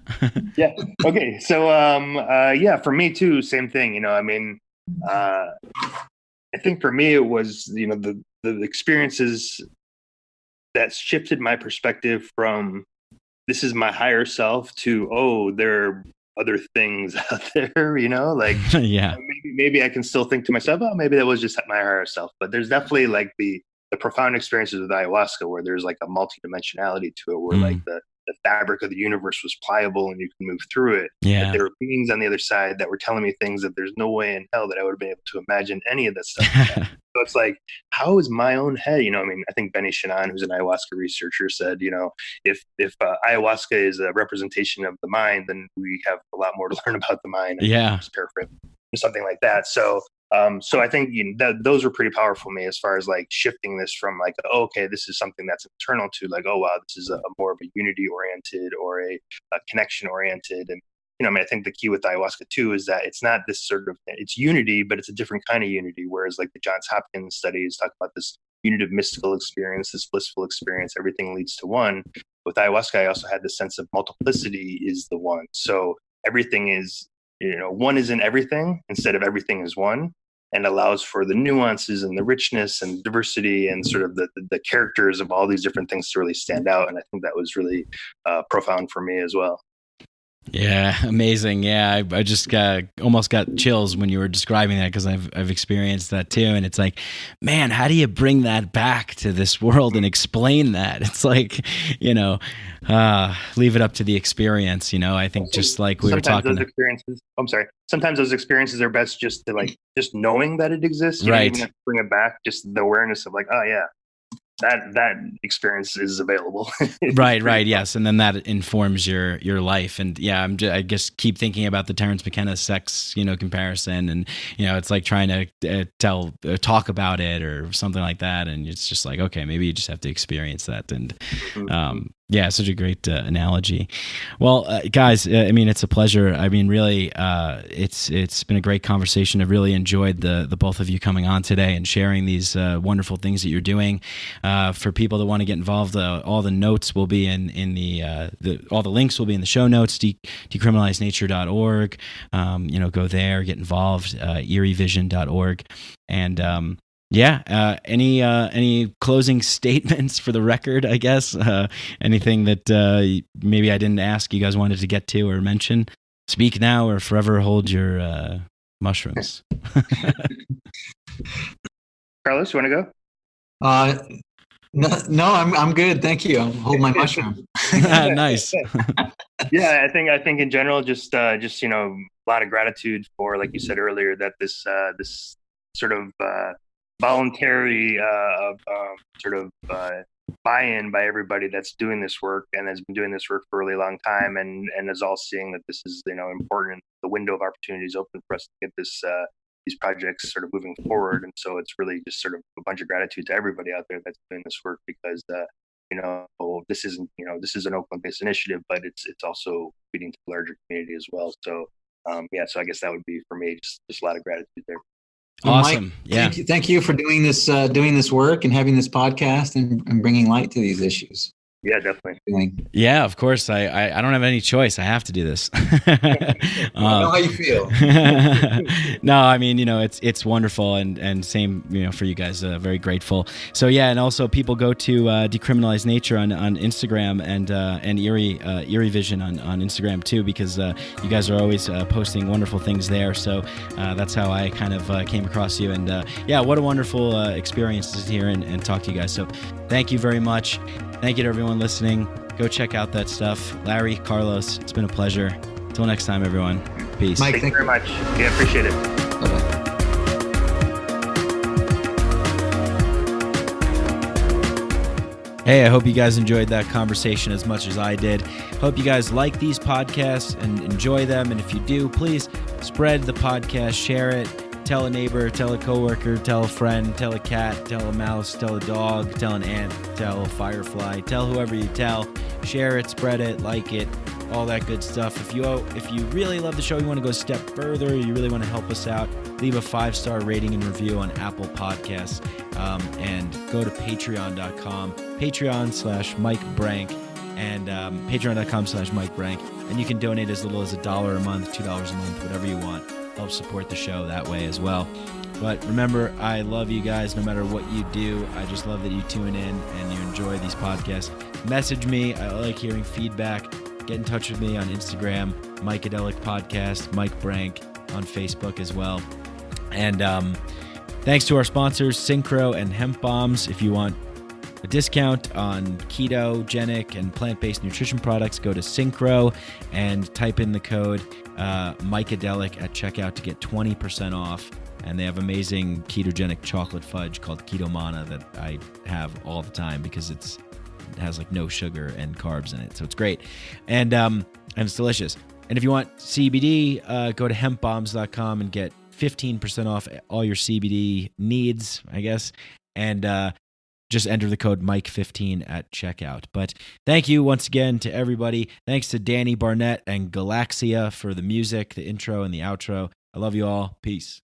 Yeah. Okay. So, for me too, same thing, I think for me, it was, the experiences that shifted my perspective from this is my higher self to, oh, there are other things out there, yeah. Maybe I can still think to myself, oh, maybe that was just my higher self. But there's definitely the profound experiences with ayahuasca where there's a multidimensionality to it, where the fabric of the universe was pliable and you can move through it. Yeah. But there were beings on the other side that were telling me things that there's no way in hell that I would have been able to imagine any of that stuff. So it's how is my own head, I think Benny Shannon, who's an ayahuasca researcher, said, if ayahuasca is a representation of the mind, then we have a lot more to learn about the mind. Yeah. Just paraphrase, something like that. So I think those were pretty powerful for me as far as shifting this from okay, this is something that's internal to oh wow, this is a more of a unity oriented or a connection oriented. And I think the key with ayahuasca too is that it's not this it's unity, but it's a different kind of unity. Whereas the Johns Hopkins studies talk about this unitive mystical experience, this blissful experience, everything leads to one. With ayahuasca, I also had this sense of multiplicity is the one. So everything is, one is in everything instead of everything is one, and allows for the nuances and the richness and diversity and sort of the characters of all these different things to really stand out. And I think that was really profound for me as well. Yeah, amazing. Yeah, I just almost got chills when you were describing that, because I've experienced that too. And it's like, man, how do you bring that back to this world and explain that? It's like, leave it up to the experience. I think just like we were talking. Sometimes those experiences are best just to just knowing that it exists. Right. Even if you bring it back, just the awareness of oh yeah, that experience is available. Right. Yes. And then that informs your life. And yeah, I just keep thinking about the Terence McKenna sex, comparison. And, it's like trying to talk about it or something like that. And it's just like, okay, maybe you just have to experience that. And, yeah, such a great analogy. Well, guys, it's a pleasure. Really, it's been a great conversation. I've really enjoyed the both of you coming on today and sharing these wonderful things that you're doing. For people that want to get involved, all the notes will be in all the links will be in the show notes. Decriminalizenature.org. Go there, get involved. ERIEvision.org, and any closing statements for the record, I guess? Anything that maybe I didn't ask you guys wanted to get to or mention? Speak now or forever hold your mushrooms. Carlos, you want to go? No, I'm good. Thank you. I'll hold my mushroom. Nice. Yeah, I think in general, just a lot of gratitude for, like you said earlier, that this sort of voluntary buy-in by everybody that's doing this work and has been doing this work for a really long time, and is all seeing that this is important. The window of opportunity is open for us to get these projects sort of moving forward. And so it's really just sort of a bunch of gratitude to everybody out there that's doing this work, because this isn't this is an Oakland-based initiative, but it's also feeding to the larger community as well. So so I guess that would be for me just a lot of gratitude there. Awesome. Mike, thank you for doing this work and having this podcast and bringing light to these issues. Yeah, definitely. Yeah, of course. I don't have any choice. I have to do this. I know how you feel. No, it's wonderful, and same, for you guys. Very grateful. So yeah, and also people go to Decriminalize Nature on Instagram and ERIE Vision on Instagram too, because you guys are always posting wonderful things there. So that's how I kind of came across you, and what a wonderful experience to hear and talk to you guys. So thank you very much. Thank you to everyone listening. Go check out that stuff. Larry, Carlos, it's been a pleasure. Until next time, everyone. Peace. Mike, thank you very much. Yeah, appreciate it. Bye-bye. Hey, I hope you guys enjoyed that conversation as much as I did. Hope you guys like these podcasts and enjoy them. And if you do, please spread the podcast, share it. Tell a neighbor, tell a coworker, tell a friend, tell a cat, tell a mouse, tell a dog, tell an ant, tell a firefly, tell whoever you tell. Share it, spread it, like it, all that good stuff. If you really love the show, you want to go a step further, you really want to help us out, leave a 5-star rating and review on Apple Podcasts, and go to patreon.com, Patreon/Mike Brank, and patreon.com/Mike Brank, and you can donate as little as $1 a month, $2 a month, whatever you want. Help support the show that way as well. But remember, I love you guys no matter what you do. I just love that you tune in and you enjoy these podcasts. Message me. I like hearing feedback. Get in touch with me on Instagram, Psychedelic Podcast, Mike Brank on Facebook as well. And thanks to our sponsors, Synchro and Hemp Bombs. If you want a discount on ketogenic and plant-based nutrition products, go to Synchro and type in the code Psychedelic at checkout to get 20% off. And they have amazing ketogenic chocolate fudge called Keto Mana that I have all the time because it has like no sugar and carbs in it. So it's great. And it's delicious. And if you want CBD, go to hempbombs.com and get 15% off all your CBD needs, I guess. And just enter the code Mike15 at checkout. But thank you once again to everybody. Thanks to Danny Barnett and Galaxia for the music, the intro and the outro. I love you all. Peace.